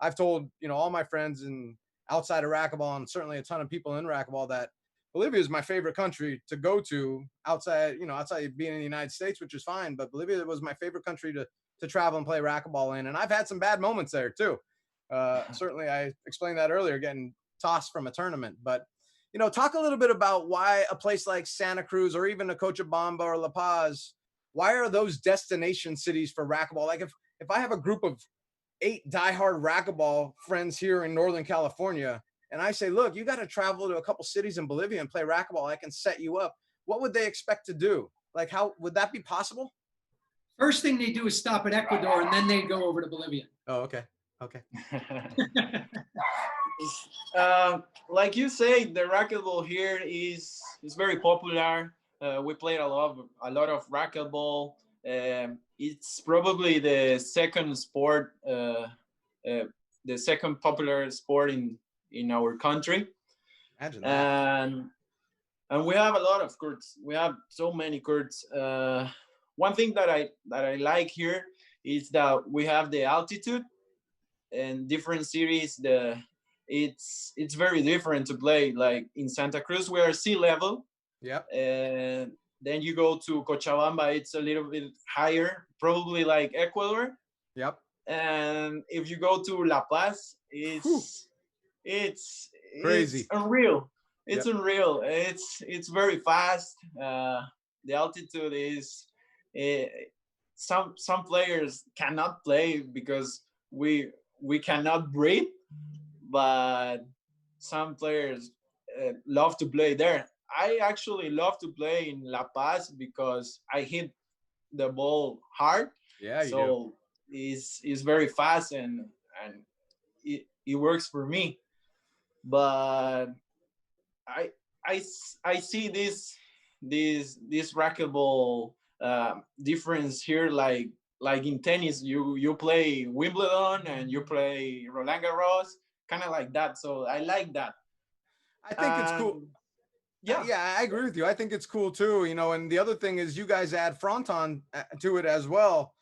I've told, you know, all my friends and outside of racquetball, and certainly a ton of people in racquetball, that Bolivia is my favorite country to go to outside of being in the United States, which is fine. But Bolivia was my favorite country to travel and play racquetball in, and I've had some bad moments there too. Certainly, I explained that earlier, getting tossed from a tournament. But you know, talk a little bit about why a place like Santa Cruz or even a Cochabamba or La Paz, why are those destination cities for racquetball? Like if I have a group of 8 diehard racquetball friends here in Northern California, and I say, look, you got to travel to a couple cities in Bolivia and play racquetball, I can set you up. What would they expect to do? Like, how would that be possible?
First thing they do is stop at Ecuador, and then they go over to Bolivia.
Oh, okay. Okay.
Like you say, the racquetball here is very popular. We played a lot of racquetball. It's probably the second sport, the second popular sport in our country.
Imagine that.
And we have a lot of courts. We have so many courts. One thing that I like here is that we have the altitude. In different cities, it's very different to play. Like in Santa Cruz, we are sea level.
Yep.
And then you go to Cochabamba, it's a little bit higher, probably like Ecuador.
Yep.
And if you go to La Paz, it's
crazy.
It's unreal. It's
Yep.
unreal. It's very fast. The altitude is some players cannot play because we cannot breathe, but some players love to play there. I actually love to play in La Paz because I hit the ball hard.
Yeah, you do.
So it's very fast and it works for me. But I see this racquetball difference here, like in tennis, you play Wimbledon and you play Roland Garros, kind of like that. So I like that.
I think it's cool. Yeah, I agree with you. I think it's cool too, you know. And the other thing is, you guys add fronton to it as well,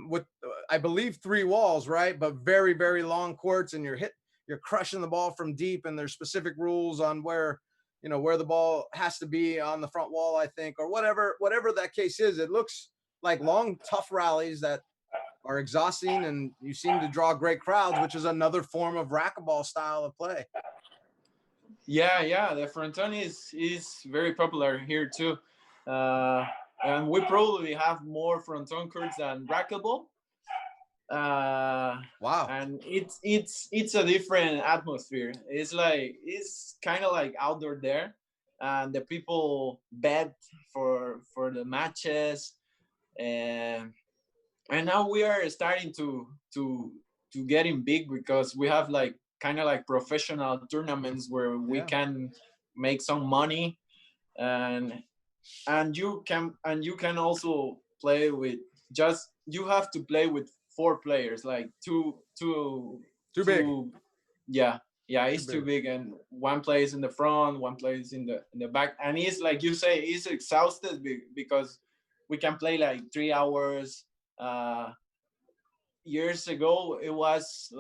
with I believe 3 walls, right? But very, very long courts, and you're crushing the ball from deep, and there's specific rules on where the ball has to be on the front wall, I think, or whatever that case is. It looks like long, tough rallies that are exhausting, and you seem to draw great crowds, which is another form of racquetball style of play.
Yeah, the fronton is very popular here too, and we probably have more fronton courts than racquetball.
Wow.
And it's a different atmosphere. It's kind of like outdoor there, and the people bet for the matches, and now we are starting to getting big because we have like kind of like professional tournaments where we can make some money, and you can also play with you have to play with 4 players, like two
big.
Yeah, it's too big, and one plays in the front, one plays in the back, and it's like you say, it's exhausted because we can play like 3 hours. Years ago it was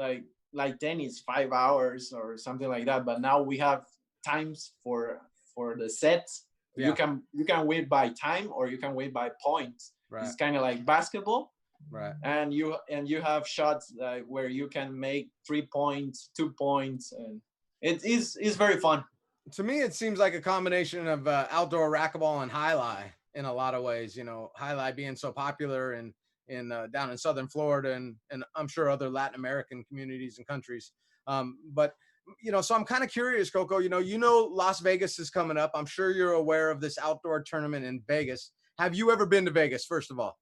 like tennis, 5 hours or something like that, but now we have times for the sets. You can win by time or you can win by points. Right. It's kind of like basketball.
Right.
And you have shots where you can make 3 points, 2 points, and it's very fun.
To me, it seems like a combination of outdoor racquetball and highlight in a lot of ways. You know, highlight being so popular in down in southern Florida and I'm sure other Latin American communities and countries. But so I'm kind of curious, Coco. Las Vegas is coming up. I'm sure you're aware of this outdoor tournament in Vegas. Have you ever been to Vegas? First of all.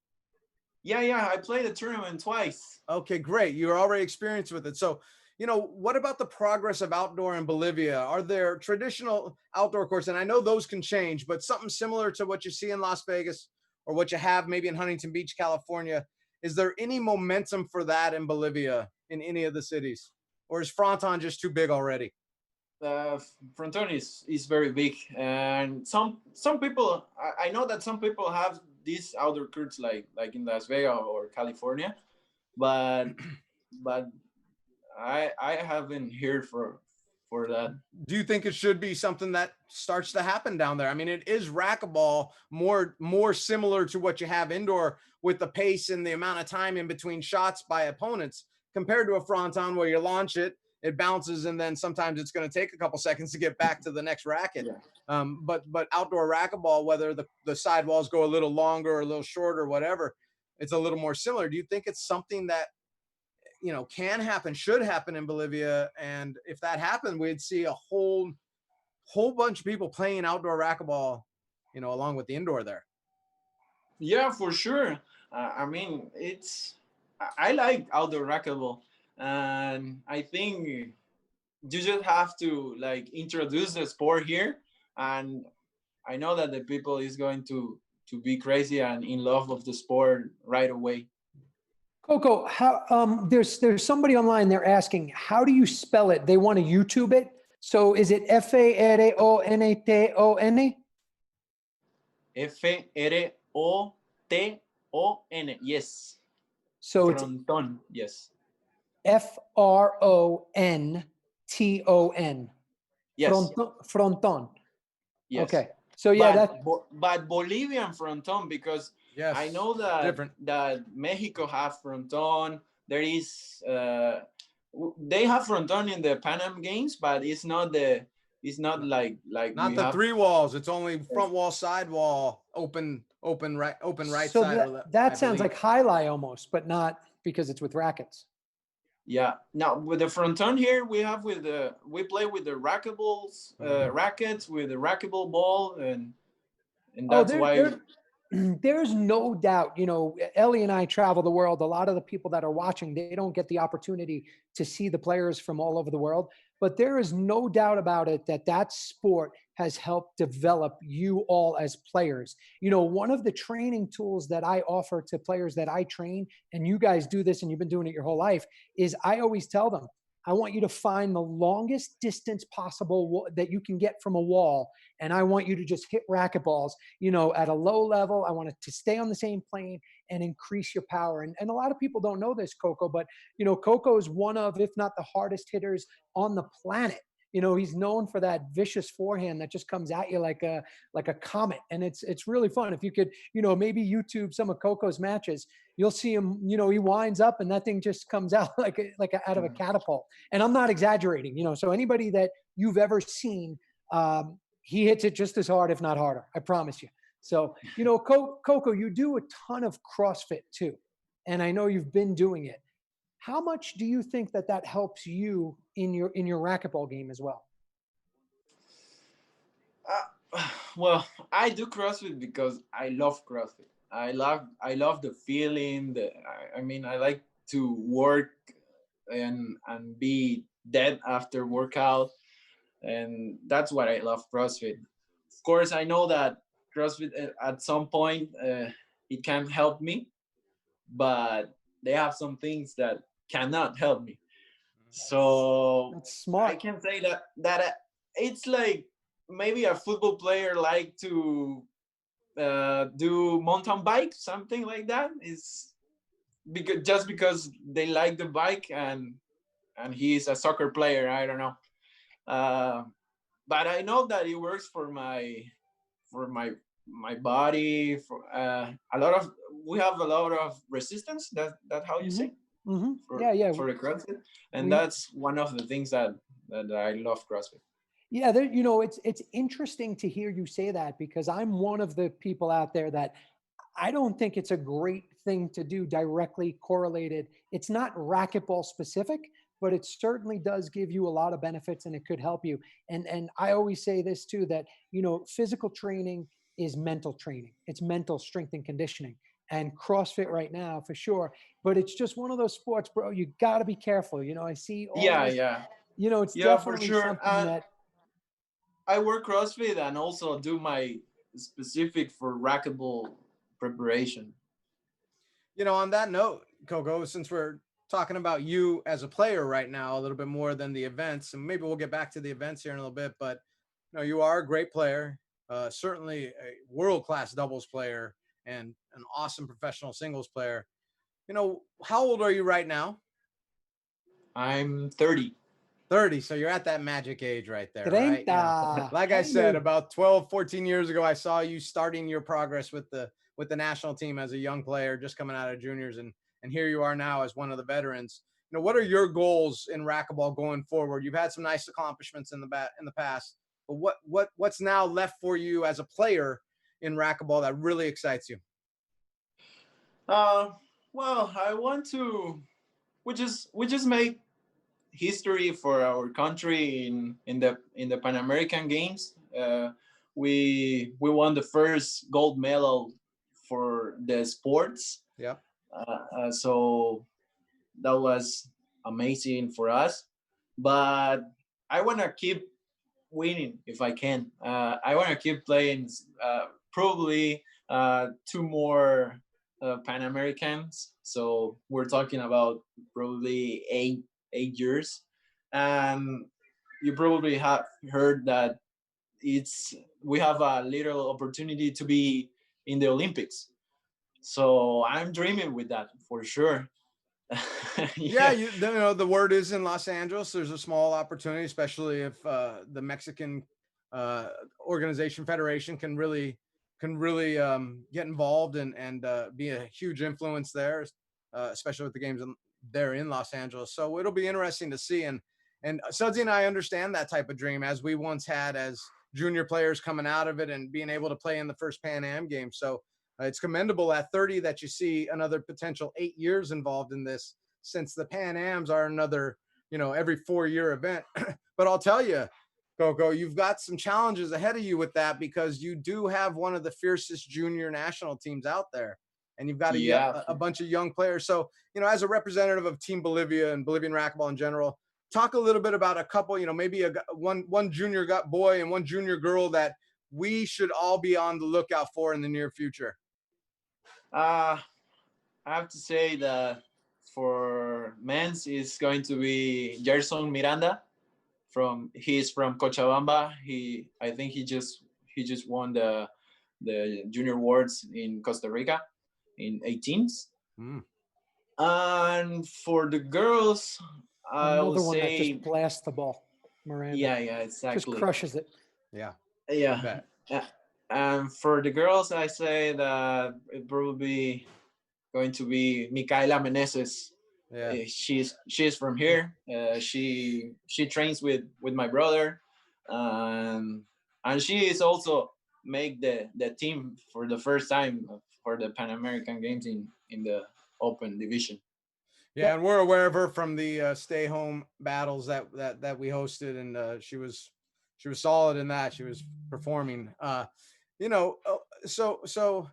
Yeah, I played a tournament twice.
Okay, great. You're already experienced with it. So, what about the progress of outdoor in Bolivia? Are there traditional outdoor courts? And I know those can change, but something similar to what you see in Las Vegas or what you have maybe in Huntington Beach, California. Is there any momentum for that in Bolivia in any of the cities? Or is fronton just too big already?
Fronton is very big. And some people, I know that some people have these outdoor courts like in Las Vegas or California, but I haven't heard for that.
Do you think it should be something that starts to happen down there? I mean, it is racquetball, more similar to what you have indoor with the pace and the amount of time in between shots by opponents compared to a fronton where you launch it, it bounces, and then sometimes it's going to take a couple seconds to get back to the next racket. Yeah. But outdoor racquetball, whether the sidewalls go a little longer or a little shorter, whatever, it's a little more similar. Do you think it's something that you know, can happen, should happen in Bolivia. And if that happened, we'd see a whole bunch of people playing outdoor racquetball, you know, along with the indoor there.
Yeah, for sure. I mean, I like outdoor racquetball, and I think you just have to like introduce the sport here, and I know that the people is going to be crazy and in love of the sport right away.
Coco, how there's somebody online, they're asking, how do you spell it? They want to YouTube it. So is it Faronton?
Froton, yes.
So it's
Fronton, yes.
Fronton.
Yes.
Fronton.
Yes.
Okay. So yeah,
but Bolivian fronton, because
Yes,
I know that
different.
that Mexico have fronton. There is they have fronton in the Pan Am Games, but it's not like
Not
we
the
have.
3 walls. It's only front wall, side wall, open right
so
side.
that sounds like highlight almost, but not because it's with rackets.
Yeah. Now with the fronton here, we play with the racquetballs, rackets with the racquetball ball, and that's why.
There's no doubt, you know, Ellie and I travel the world. A lot of the people that are watching, they don't get the opportunity to see the players from all over the world. But there is no doubt about it that sport has helped develop you all as players. You know, one of the training tools that I offer to players that I train, and you guys do this and you've been doing it your whole life, is I always tell them, I want you to find the longest distance possible that you can get from a wall. And I want you to just hit racquetballs, you know, at a low level. I want it to stay on the same plane and increase your power. And a lot of people don't know this, Coco, but, you know, Coco is one of, if not the hardest hitters on the planet. You know, he's known for that vicious forehand that just comes at you like a comet. And it's really fun. If you could, you know, maybe YouTube some of Coco's matches, you'll see him, you know, he winds up and that thing just comes out out of a catapult. And I'm not exaggerating, you know, so anybody that you've ever seen, he hits it just as hard, if not harder. I promise you. So, you know, Coco, you do a ton of CrossFit too. And I know you've been doing it. How much do you think that helps you in your racquetball game as well?
Well, I do CrossFit because I love CrossFit. I love the feeling. I mean, I like to work and be dead after workout, and that's what I love CrossFit. Of course, I know that CrossFit at some point it can help me, but they have some things that cannot help me. So
That's smart.
I can say that it's like maybe a football player like to do mountain bike, something like that. Is because they like the bike and he's a soccer player. I don't know, uh, but I know that it works for my body. For a lot of we have a lot of resistance. That how you say.
Yeah.
For the CrossFit, and
We,
that's one of the things that I love CrossFit.
Yeah, you know, it's interesting to hear you say that because I'm one of the people out there that I don't think it's a great thing to do directly correlated. It's not racquetball specific, but it certainly does give you a lot of benefits and it could help you. And I always say this too, that, you know, physical training is mental training. It's mental strength and conditioning. And CrossFit right now for sure, but it's just one of those sports, bro. You got to be careful. You know, I see all
Yeah,
this,
yeah,
you know, it's
yeah, for
definitely
sure.
something that
I work CrossFit and also do my specific for racquetball preparation.
You know, on that note, Coco, since we're talking about you as a player right now a little bit more than the events, and maybe we'll get back to the events here in a little bit, but you know, you are a great player, certainly a world-class doubles player and an awesome professional singles player. You know, how old are you right now?
I'm 30.
30. So you're at that magic age right there, right? You know,
30.
like I said, about 12, 14 years ago, I saw you starting your progress with the national team as a young player, just coming out of juniors. And here you are now as one of the veterans. You know, what are your goals in racquetball going forward? You've had some nice accomplishments in the past, but what's now left for you as a player in racquetball that really excites you?
Well, I want to we just make history for our country in the Pan American Games. We won the first gold medal for the sports.
Yep.
So that was amazing for us. But I want to keep winning if I can. I want to keep playing probably two more Pan Americans. So we're talking about probably 8 years, and you probably have heard that it's we have a little opportunity to be in the Olympics. So I'm dreaming with that for sure.
Yeah, the word is in Los Angeles. There's a small opportunity, especially if the Mexican organization federation can really get involved and be a huge influence there, especially with the games there in Los Angeles. So it'll be interesting to see. And Sudsy and I understand that type of dream as we once had as junior players coming out of it and being able to play in the first Pan Am game. So it's commendable at 30 that you see another potential 8 years involved in this, since the Pan Ams are another, every 4-year event. But I'll tell you, Coco, you've got some challenges ahead of you with that, because you do have one of the fiercest junior national teams out there, and you've got a bunch of young players. So, as a representative of Team Bolivia and Bolivian racquetball in general, talk a little bit about a couple, maybe one junior boy and one junior girl that we should all be on the lookout for in the near future.
I have to say that for men's is going to be Gerson Miranda. He's from Cochabamba. I think he just won the junior awards in Costa Rica in 18s. And for the girls, I
another
would
one that
say
just blasts the ball. Miranda.
yeah, exactly.
Just crushes it.
Yeah.
And for the girls, I say that it probably going to be Micaela Meneses.
Yeah.
She's from here. She trains with my brother, and she is also make the team for the first time for the Pan American Games in the open division.
Yeah, and we're aware of her from the stay home battles that we hosted, and she was solid in that. She was performing. So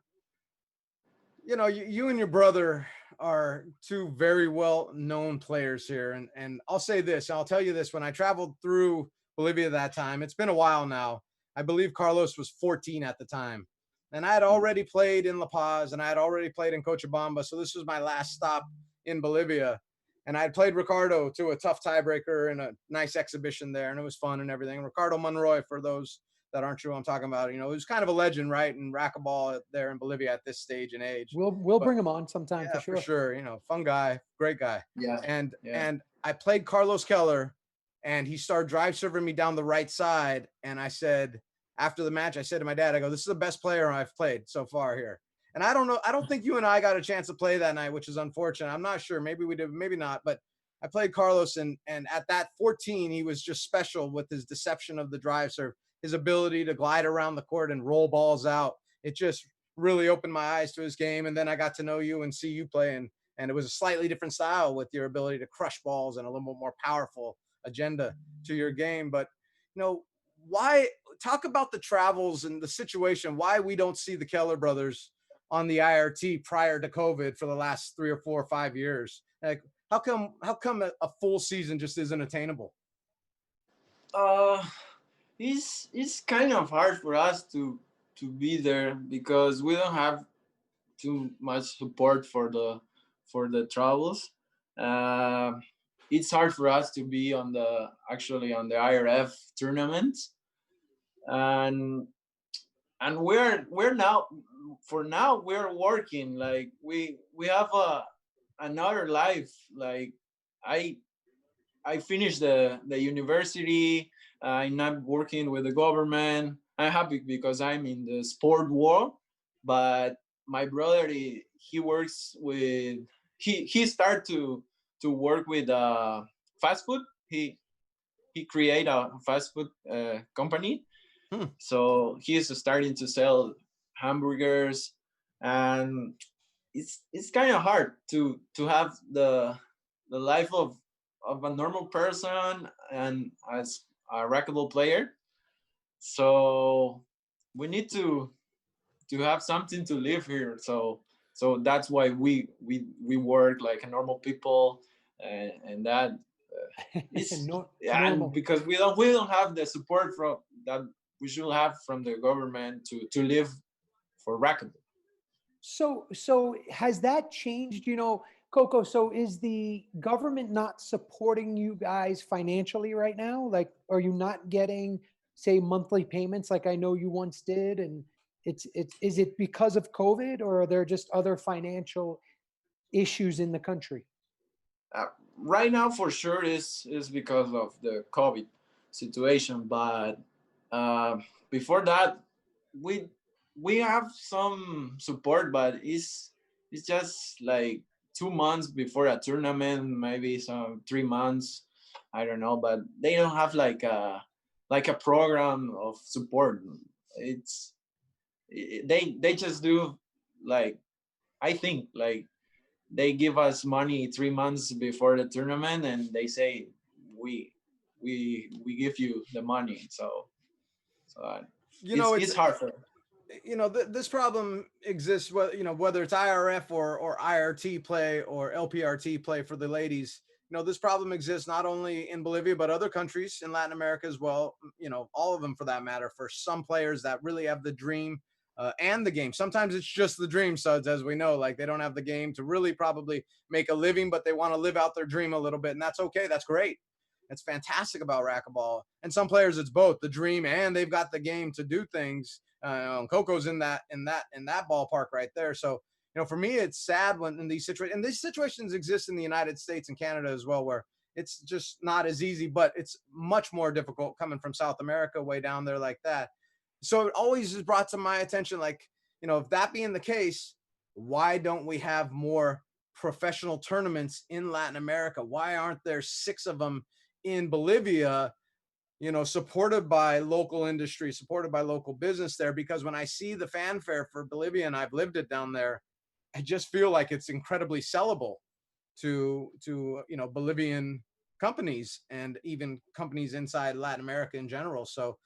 you and your brother are two very well known players here, and I'll say this, and I'll tell you this: when I traveled through Bolivia that time, it's been a while now. I believe Carlos was 14 at the time, and I had already played in La Paz, and I had already played in Cochabamba, so this was my last stop in Bolivia. And I had played Ricardo to a tough tiebreaker in a nice exhibition there, and it was fun and everything. Ricardo Monroy, for those that aren't sure I'm talking about, he was kind of a legend, right, in racquetball there in Bolivia at this stage and age.
We'll bring him on sometime,
yeah,
for sure.
Fun guy, great guy.
Yeah.
And I played Carlos Keller, and he started drive serving me down the right side. And I said, after the match, I said to my dad, I go, "This is the best player I've played so far here." And I don't know, I don't think you and I got a chance to play that night, which is unfortunate. I'm not sure. Maybe we did, maybe not. But I played Carlos, and at that 14, he was just special with his deception of the drive serve, his ability to glide around the court and roll balls out. It just really opened my eyes to his game. And then I got to know you and see you play, and it was a slightly different style with your ability to crush balls and a little bit more powerful agenda to your game. But, why talk about the travels and the situation, why we don't see the Keller brothers on the IRT prior to COVID for the last 3 or 4 or 5 years? Like, how come a full season just isn't attainable?
It's kind of hard for us to be there because we don't have too much support for the travels. It's hard for us to be on the IRF tournaments, and we're now we're working, like we have another life. Like I finished the university. I'm not working with the government. I'm happy because I'm in the sport world, but my brother, he works with he started to work with fast food. He create a fast food company. So he's starting to sell hamburgers, and it's kind of hard to have the the life of a normal person and as a racquetball player. So we need to have something to live here. So that's why we work like a normal people, and that is yeah, and
Normal.
because we don't have the support from that we should have from the government to live for racquetball.
So has that changed, Coco? So is the government not supporting you guys financially right now? Like, are you not getting, say, monthly payments like I know you once did? And is it because of COVID, or are there just other financial issues in the country?
uh, right now for sure is because of the COVID situation, but uh, before that we we have some support, but it's just like 2 months before a tournament, maybe some 3 months, I don't know, but they don't have like a program of support. It's they just do like I think like they give us money 3 months before the tournament and they say we we give you the money. So
You know,
it's hard for
this problem exists, whether it's IRF or IRT play or LPRT play for the ladies. This problem exists not only in Bolivia but other countries in Latin America as well. All of them for that matter. For some players that really have the dream and the game. Sometimes it's just the dream, Suds, as we know. Like, they don't have the game to really probably make a living, but they want to live out their dream a little bit, and that's okay. That's great. That's fantastic about racquetball. And some players, it's both the dream and they've got the game to do things. Coco's in that ballpark right there. So, for me, it's sad when in these situations, and these situations exist in the United States and Canada as well, where it's just not as easy, but it's much more difficult coming from South America way down there like that. So it always is brought to my attention, like, if that being the case, why don't we have more professional tournaments in Latin America? Why aren't there 6 of them in Bolivia, supported by local industry, supported by local business there? Because when I see the fanfare for Bolivia, and I've lived it down there, I just feel like it's incredibly sellable to Bolivian companies and even companies inside Latin America in general. So,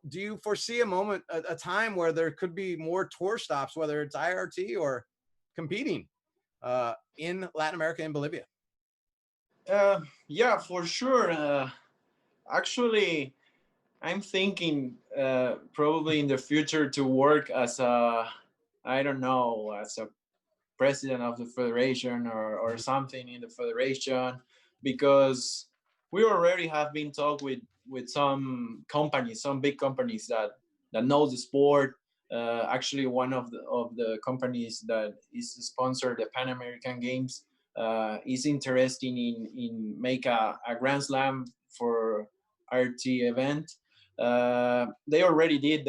do you foresee a time where there could be more tour stops, whether it's IRT or competing in Latin America and Bolivia?
yeah, for sure. Actually, I'm thinking probably in the future to work as a, I don't know, as a president of the federation or something in the federation, because we already have been talk with some companies, some big companies that knows the sport. Actually, one of the companies that is sponsor the Pan American Games is interested in make a Grand Slam for RT event. They already did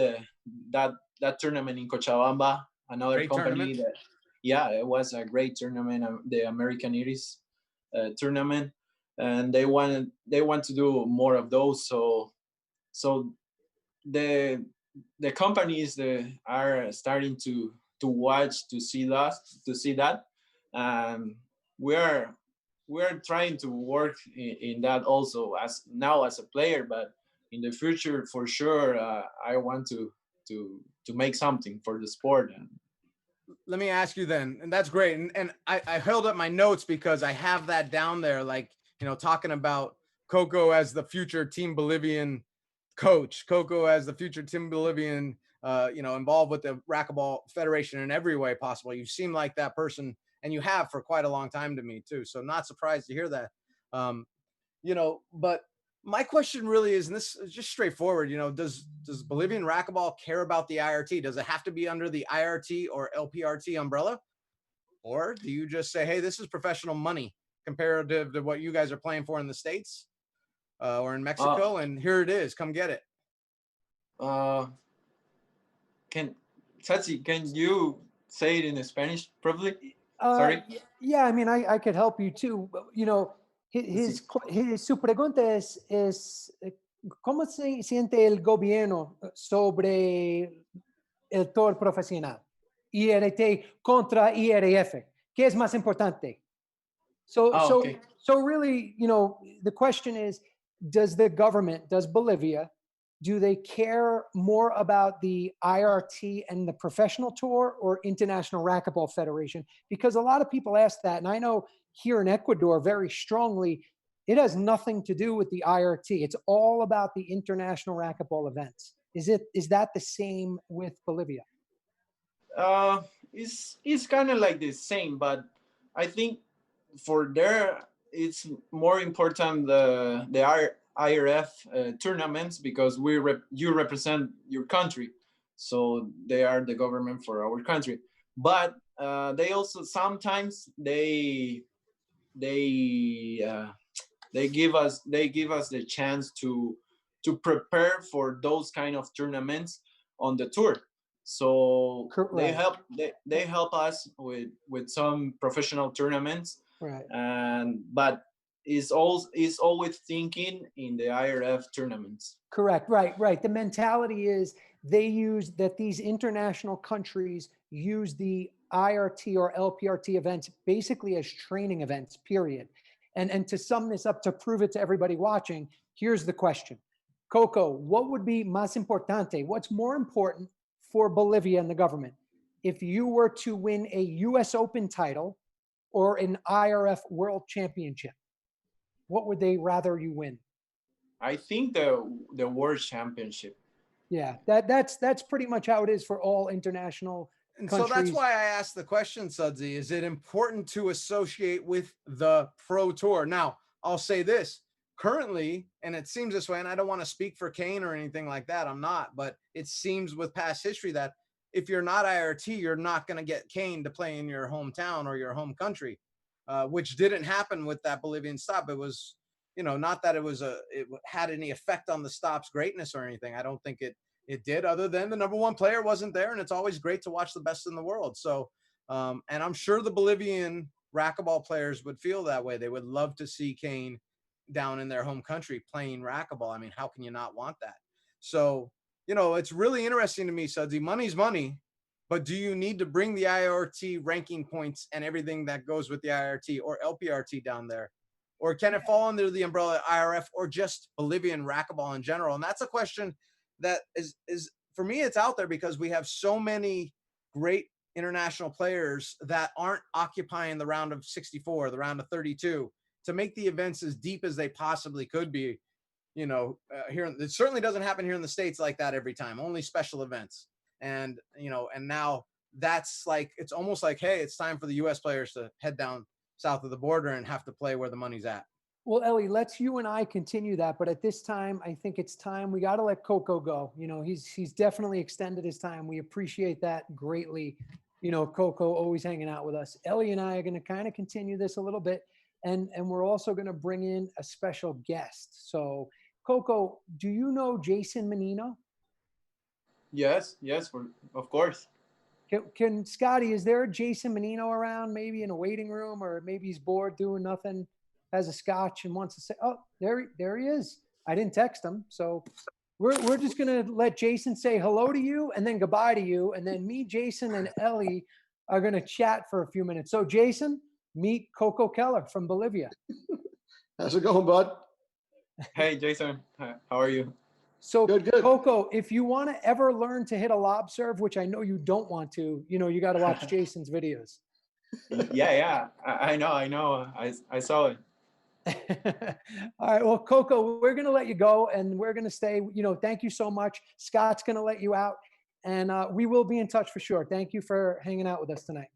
that tournament in Cochabamba. Another
Great
company
tournament.
that, yeah, it was a great tournament, the American Iris tournament, and they want to do more of those. So the companies that are starting to watch to see that, and we're trying to work in that also as now as a player, but in the future for sure I want to make something for the sport. And
Let me ask you then, and that's great. And I held up my notes because I have that down there, like, talking about Coco as the future Team Bolivian coach, Coco as the future Team Bolivian, involved with the Racquetball Federation in every way possible. You seem like that person, and you have for quite a long time to me too. So not surprised to hear that. But my question really is, and this is just straightforward, does Bolivian racquetball care about the IRT? Does it have to be under the IRT or LPRT umbrella? Or do you just say, hey, this is professional money comparative to what you guys are playing for in the States or in Mexico, and here it is, come get it?
Can Sachi, can you say it in Spanish, probably?
Uh,
Sorry.
yeah, I mean, I could help you too. But, su pregunta es ¿cómo se siente el gobierno sobre el tour profesional? IRT contra IRF. ¿Qué es más importante? So,
Oh,
so,
okay.
So really, the question is, does Bolivia, do they care more about the IRT and the professional tour or International Racquetball Federation? Because a lot of people ask that. And I know here in Ecuador very strongly, it has nothing to do with the IRT. It's all about the international racquetball events. Is that the same with Bolivia?
It's kind of like the same, but I think for there it's more important the IRF tournaments, because you represent your country, so they are the government for our country. But they also sometimes they give us the chance to prepare for those kind of tournaments on the tour. So
Right.
they help us with some professional tournaments,
Right.
but is always thinking in the IRF tournaments.
Correct. Right. The mentality is these international countries use the IRT or LPRT events basically as training events, period. And to sum this up, to prove it to everybody watching, here's the question. Coco, what would be más importante? What's more important for Bolivia and the government? If you were to win a US Open title or an IRF World Championship, what would they rather you win?
I think the World Championship.
Yeah, that's pretty much how it is for all international
And
countries.
so that's why I asked the question, Sudsy. Is it important to associate with the Pro Tour? Now, I'll say this. Currently, and it seems this way, and I don't want to speak for Kane or anything like that, I'm not, but it seems with past history that if you're not IRT, you're not going to get Kane to play in your hometown or your home country, which didn't happen with that Bolivian stop. It was, not that it had any effect on the stop's greatness or anything. I don't think it did, other than the number one player wasn't there, and it's always great to watch the best in the world. So, and I'm sure the Bolivian racquetball players would feel that way. They would love to see Kane down in their home country playing racquetball. I mean, how can you not want that? So, it's really interesting to me, Sudsy. Money's money, but do you need to bring the IRT ranking points and everything that goes with the IRT or LPRT down there? Or can it fall under the umbrella IRF or just Bolivian racquetball in general? And that's a question that is for me, it's out there because we have so many great international players that aren't occupying the round of 64, the round of 32, to make the events as deep as they possibly could be. Here, it certainly doesn't happen here in the States like that every time, only special events. And, and now that's like, it's almost like, hey, it's time for the US players to head down south of the border and have to play where the money's at.
Well, Ellie, let's you and I continue that. But at this time, I think it's time we got to let Coco go. He's definitely extended his time. We appreciate that greatly. Coco always hanging out with us. Ellie and I are going to kind of continue this a little bit. And we're also going to bring in a special guest. So, Coco, do you know Jason Menino?
Yes, of course.
Can Scotty, is there a Jason Menino around, maybe in a waiting room, or maybe he's bored doing nothing, has a scotch and wants to say, oh, there he is. I didn't text him. So we're just going to let Jason say hello to you and then goodbye to you. And then me, Jason, and Ellie are going to chat for a few minutes. So Jason, meet Coco Keller from Bolivia.
How's it going, bud?
Hey, Jason. How are you?
So
Good.
Coco, if you want to ever learn to hit a lob serve, which I know you don't want to, you got to watch Jason's videos.
Yeah. I know. I saw it.
All right. Well, Coco, we're going to let you go and we're going to stay. Thank you so much. Scott's going to let you out and we will be in touch for sure. Thank you for hanging out with us tonight.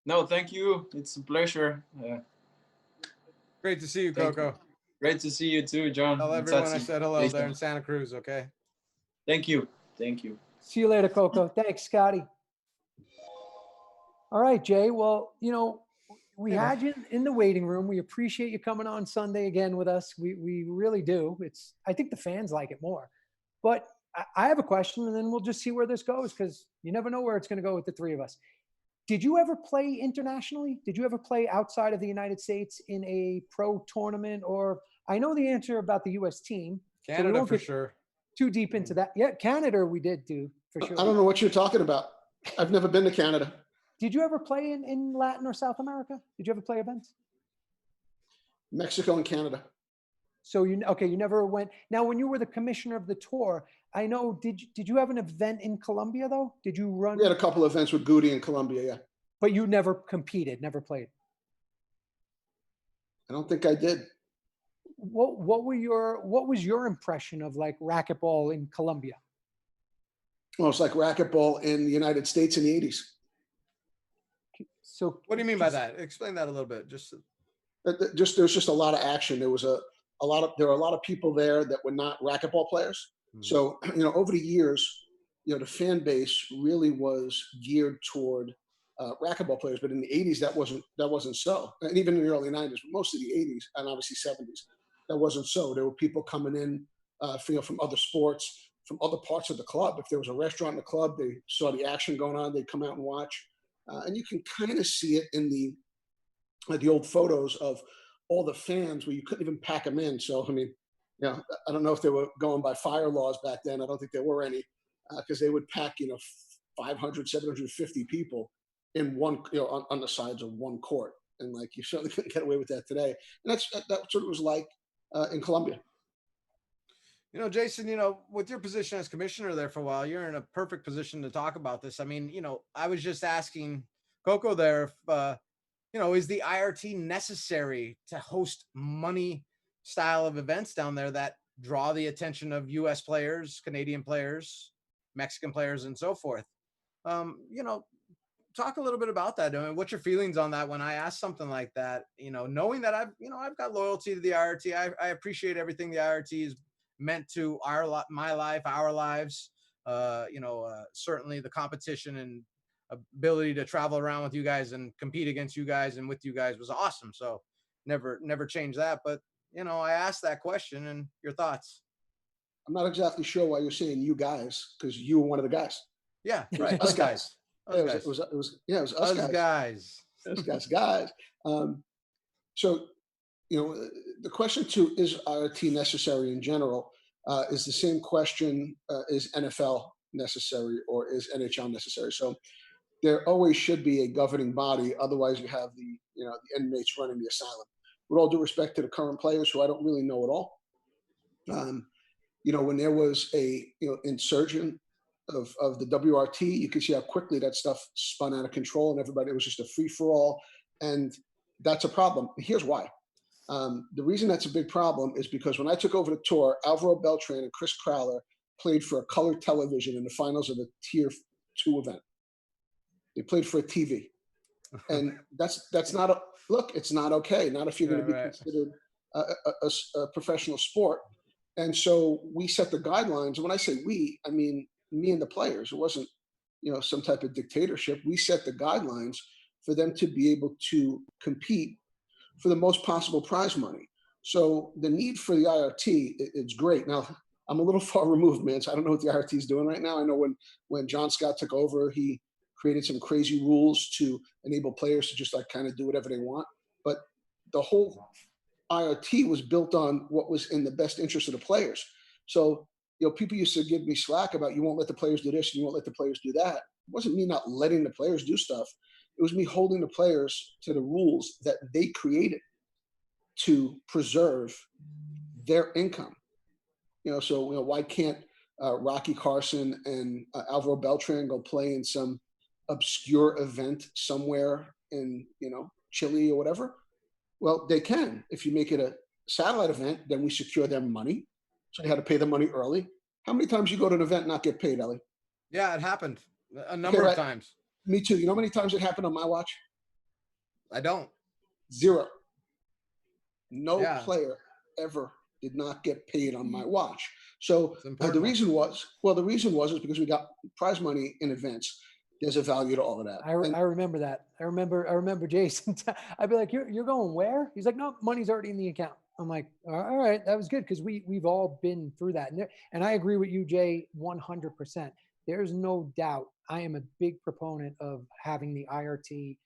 No, thank you. It's a pleasure.
Great to see you, Coco.
Great to see you too, John.
Tell everyone I said hello there in Santa Cruz, okay?
Thank you.
See you later, Coco. Thanks, Scotty. All right, Jay. Well, we had you in the waiting room. We appreciate you coming on Sunday again with us. We really do. I think the fans like it more. But I have a question, and then we'll just see where this goes because you never know where it's going to go with the three of us. Did you ever play internationally? Did you ever play outside of the United States in a pro tournament? Or I know the answer about the U.S. team.
Canada for sure.
Too deep into that. Yeah, Canada we did do for sure.
I don't know what you're talking about. I've never been to Canada.
Did you ever play in Latin or South America? Did you ever play events?
Mexico and Canada.
So you never went. Now, when you were the commissioner of the tour, I know, did you have an event in Colombia though? Did you run?
We had a couple of events with Goody in Colombia, yeah.
But you never competed, never played.
I don't think I did.
What was your impression of like racquetball in Colombia?
Well, it's like racquetball in the United States in the 80s.
So
What do you mean by that? Explain that a little bit.
There's just a lot of action. There were a lot of people there that were not racquetball players. So, over the years, the fan base really was geared toward racquetball players. But in the 80s, that wasn't so. And even in the early 90s, but most of the 80s and obviously 70s, that wasn't so. There were people coming in, from other sports, from other parts of the club. If there was a restaurant in the club, they saw the action going on, they'd come out and watch. And you can kind of see it in the old photos of all the fans where you couldn't even pack them in. So, I mean, I don't know if they were going by fire laws back then. I don't think there were any, because they would pack, 500, 750 people in one, on the sides of one court. And like, you certainly couldn't get away with that today. And that's what it was like in Colombia.
Jason, with your position as commissioner there for a while, you're in a perfect position to talk about this. I mean, I was just asking Coco there if, is the IRT necessary to host money style of events down there that draw the attention of U.S. players, Canadian players, Mexican players, and so forth? Talk a little bit about that. I mean, what's your feelings on that when I ask something like that? Knowing that I've got loyalty to the IRT, I appreciate everything the IRT is meant to my life, our lives. Certainly the competition and ability to travel around with you guys and compete against you guys and with you guys was awesome. So never change that. But I asked that question, and your thoughts.
I'm not exactly sure why you're saying you guys, because you were one of the guys.
Yeah,
right.
Us guys.
It was us guys. Us guys. So, the question too, is IRT necessary in general, is the same question, is NFL necessary or is NHL necessary? So there always should be a governing body. Otherwise you have the inmates running the asylum. With all due respect to the current players who I don't really know at all. When there was a, insurgent of the WRT, you could see how quickly that stuff spun out of control and everybody, it was just a free for all. And that's a problem. Here's why. The reason that's a big problem is because when I took over the tour, Alvaro Beltran and Chris Crowler played for a color television in the finals of the Tier 2 event. They played for a TV. And that's not it's not okay. Not if you're going to be considered a professional sport. And so we set the guidelines. And when I say we, I mean me and the players. It wasn't, some type of dictatorship. We set the guidelines for them to be able to compete for the most possible prize money. So the need for the IRT, it's great. Now, I'm a little far removed, man, so I don't know what the IRT is doing right now. I know when John Scott took over, he created some crazy rules to enable players to just like kind of do whatever they want. But the whole IRT was built on what was in the best interest of the players. So, people used to give me slack about you won't let the players do this and you won't let the players do that. It wasn't me not letting the players do stuff. It was me holding the players to the rules that they created to preserve their income. So why can't Rocky Carson and Alvaro Beltran go play in some obscure event somewhere in Chile or whatever? Well, they can. If you make it a satellite event, then we secure their money. So they had to pay the money early. How many times you go to an event and not get paid, Ellie?
Yeah, it happened a number of times.
Me too. You know how many times it happened on my watch?
I don't.
0. No player ever did not get paid on my watch. So the reason was because we got prize money in advance. There's a value to all of that.
I remember that. I remember Jason. I'd be like, you're going where? He's like, no, money's already in the account. I'm like, all right, that was good because we've all been through that. And I agree with you, Jay, 100%. There's no doubt. I am a big proponent of having the IRT,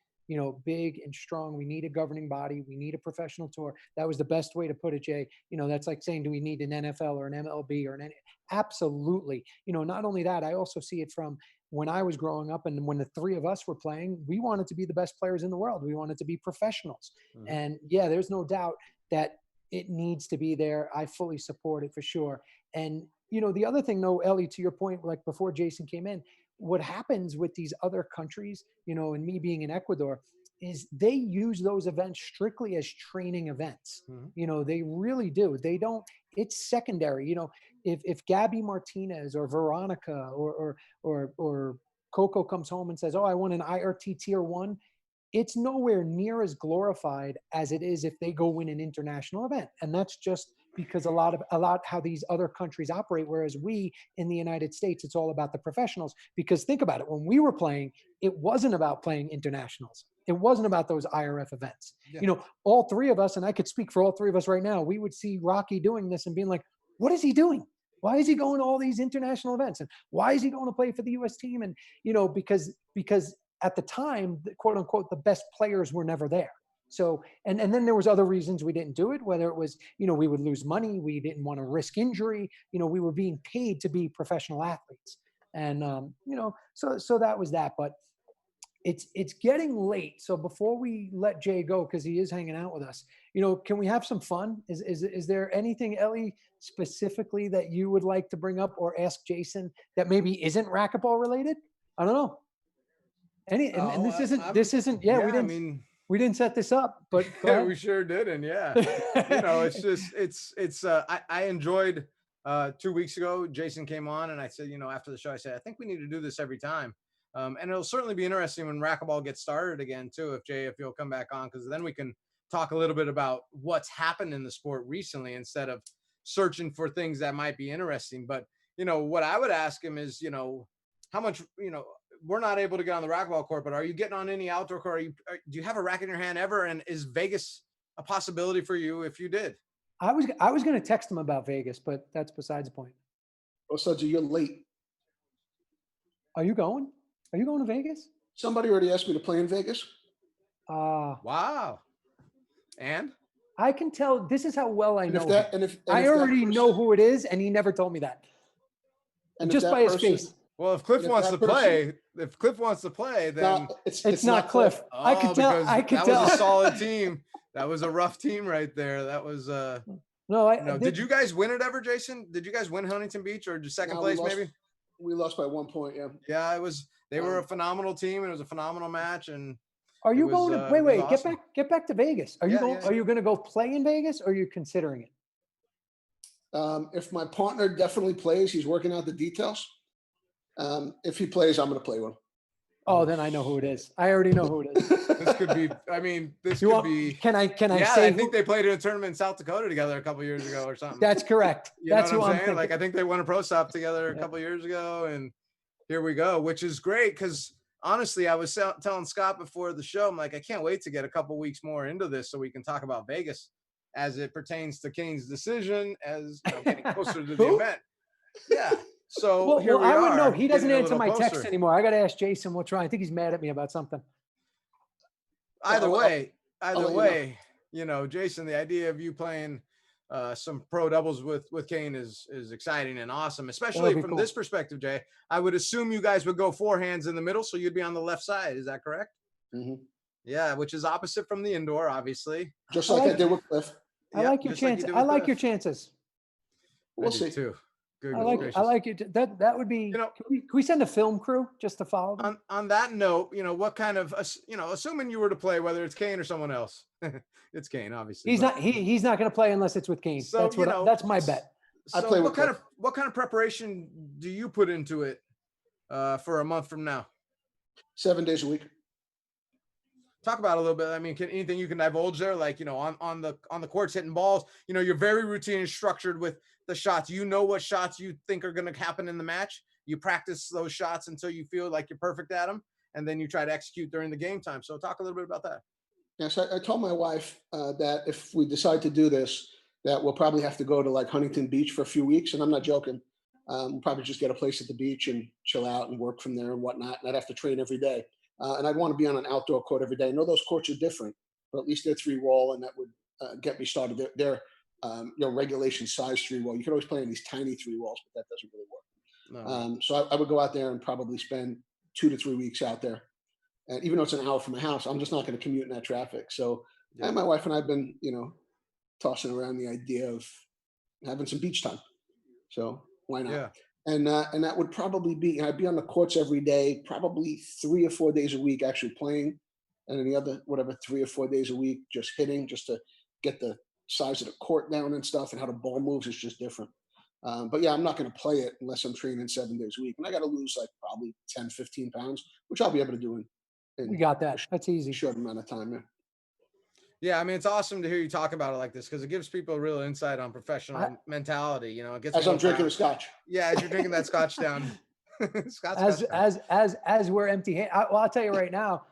big and strong. We need a governing body. We need a professional tour. That was the best way to put it, Jay. That's like saying, do we need an NFL or an MLB or absolutely. Not only that, I also see it from when I was growing up and when the three of us were playing, we wanted to be the best players in the world. We wanted to be professionals. Mm-hmm. And yeah, there's no doubt that it needs to be there. I fully support it for sure. And, the other thing though, Ellie, to your point, like before Jason came in, what happens with these other countries, and me being in Ecuador, is they use those events strictly as training events. They really do. They don't, it's secondary. If Gabby Martinez or Veronica or Coco comes home and says, oh, I want an IRT tier 1, it's nowhere near as glorified as it is if they go win an international event. And that's just because a lot how these other countries operate. Whereas we in the United States, it's all about the professionals. Because think about it, when we were playing, it wasn't about playing internationals. It wasn't about those IRF events.
Yeah.
All three of us, and I could speak for all three of us right now, we would see Rocky doing this and being like, what is he doing? Why is he going to all these international events? And why is he going to play for the US team? And, because at the time, quote unquote, the best players were never there. So, and then there was other reasons we didn't do it, whether it was, we would lose money. We didn't want to risk injury. We were being paid to be professional athletes. And, so that was that, but it's getting late. So before we let Jay go, cause he is hanging out with us, can we have some fun? Is there anything, Ellie, specifically that you would like to bring up or ask Jason that maybe isn't racquetball related? I don't know. And this isn't. Yeah, we didn't set this up, but
yeah, we sure didn't. Yeah, it's just I enjoyed 2 weeks ago. Jason came on, and I said, after the show, I said, I think we need to do this every time, and it'll certainly be interesting when racquetball gets started again too. If you'll come back on, because then we can talk a little bit about what's happened in the sport recently instead of searching for things that might be interesting. But what I would ask him is, how much we're not able to get on the racquetball court, but are you getting on any outdoor court? Do you have a racket in your hand ever? And is Vegas a possibility for you if you did?
I was going to text him about Vegas, but that's besides the point.
Oh, so you're late.
Are you going? Are you going to Vegas?
Somebody already asked me to play in Vegas.
Wow. And?
I can tell. This is how well I know him. I
if
already know who it is, and he never told me that. And just by his face.
Well, if Cliff wants to play, then
it's not Cliff.
Oh,
I could tell.
That was a solid team. That was a rough team right there. That was Did you guys win it ever, Jason? Did you guys win Huntington Beach or just second place maybe?
We lost by 1 point. Yeah.
Yeah, it was. They were a phenomenal team, and it was a phenomenal match. And
are you going to wait?
Awesome.
Get back to Vegas. Are you going? Are you going to go play in Vegas? Or are you considering it?
If my partner definitely plays, he's working out the details. If he plays, I'm going to play one.
Oh, then I know who it is. I already know who it is.
This could be. I mean, this could be.
Can I
yeah,
say?
I think they played in a tournament in South Dakota together a couple years ago or something.
That's correct. That's who I'm thinking.
Like I think they won a pro stop together a couple years ago, and here we go, which is great because honestly, I was telling Scott before the show, I'm like, I can't wait to get a couple weeks more into this so we can talk about Vegas as it pertains to Kane's decision, as getting closer to the event. Yeah. So here we are.
I would know. He doesn't answer my text anymore. I got to ask Jason what's wrong. I think he's mad at me about something.
Either way, Jason, the idea of you playing some pro doubles with Kane is exciting and awesome, especially from this perspective, Jay. I would assume you guys would go forehands in the middle, so you'd be on the left side. Is that correct?
Mm-hmm.
Yeah, which is opposite from the indoor, obviously.
Just like I did with Cliff.
I like your chances. I like your chances.
We'll see.
Too. Good.
I like it. That would be. Can we send a film crew just to follow them?
On that note, what kind of assuming you were to play, whether it's Kane or someone else, it's Kane, obviously.
He's not going to play unless it's with Kane. So that's my bet.
So what kind of preparation do you put into it for a month from now?
7 days a week.
Talk about it a little bit. I mean, anything you can divulge there? Like, on the courts hitting balls, you're very routine and structured with the shots. You know what shots you think are going to happen in the match. You practice those shots until you feel like you're perfect at them, and then you try to execute during the game time. So talk a little bit about that.
Yes, I told my wife that if we decide to do this, that we'll probably have to go to like Huntington Beach for a few weeks, and I'm not joking. We'll probably just get a place at the beach and chill out and work from there and whatnot. And I'd have to train every day. And I'd want to be on an outdoor court every day. I know those courts are different, but at least they're 3-wall, and that would get me started. They're regulation size 3-wall. You can always play on these tiny 3-walls, but that doesn't really work. No. So I would go out there and probably spend 2 to 3 weeks out there. And even though it's an hour from my house, I'm just not going to commute in that traffic. So and my wife and I have been, tossing around the idea of having some beach time. So why not?
Yeah.
And that would probably be, I'd be on the courts every day, probably 3 or 4 days a week actually playing, and then the other whatever 3 or 4 days a week just hitting, just to get the size of the court down and stuff, and how the ball moves is just different. But yeah, I'm not going to play it unless I'm training 7 days a week, and I got to lose like probably 10, 15 pounds, which I'll be able to do in
We got
a
that. That's easy.
short amount of time. Yeah.
Yeah, I mean, it's awesome to hear you talk about it like this because it gives people a real insight on professional mentality. You know, it gets
As
me
I'm drinking a
proud.
scotch.
Yeah, as you're drinking that scotch down. Scotch.
As we're empty hand. Well, I'll tell you right now,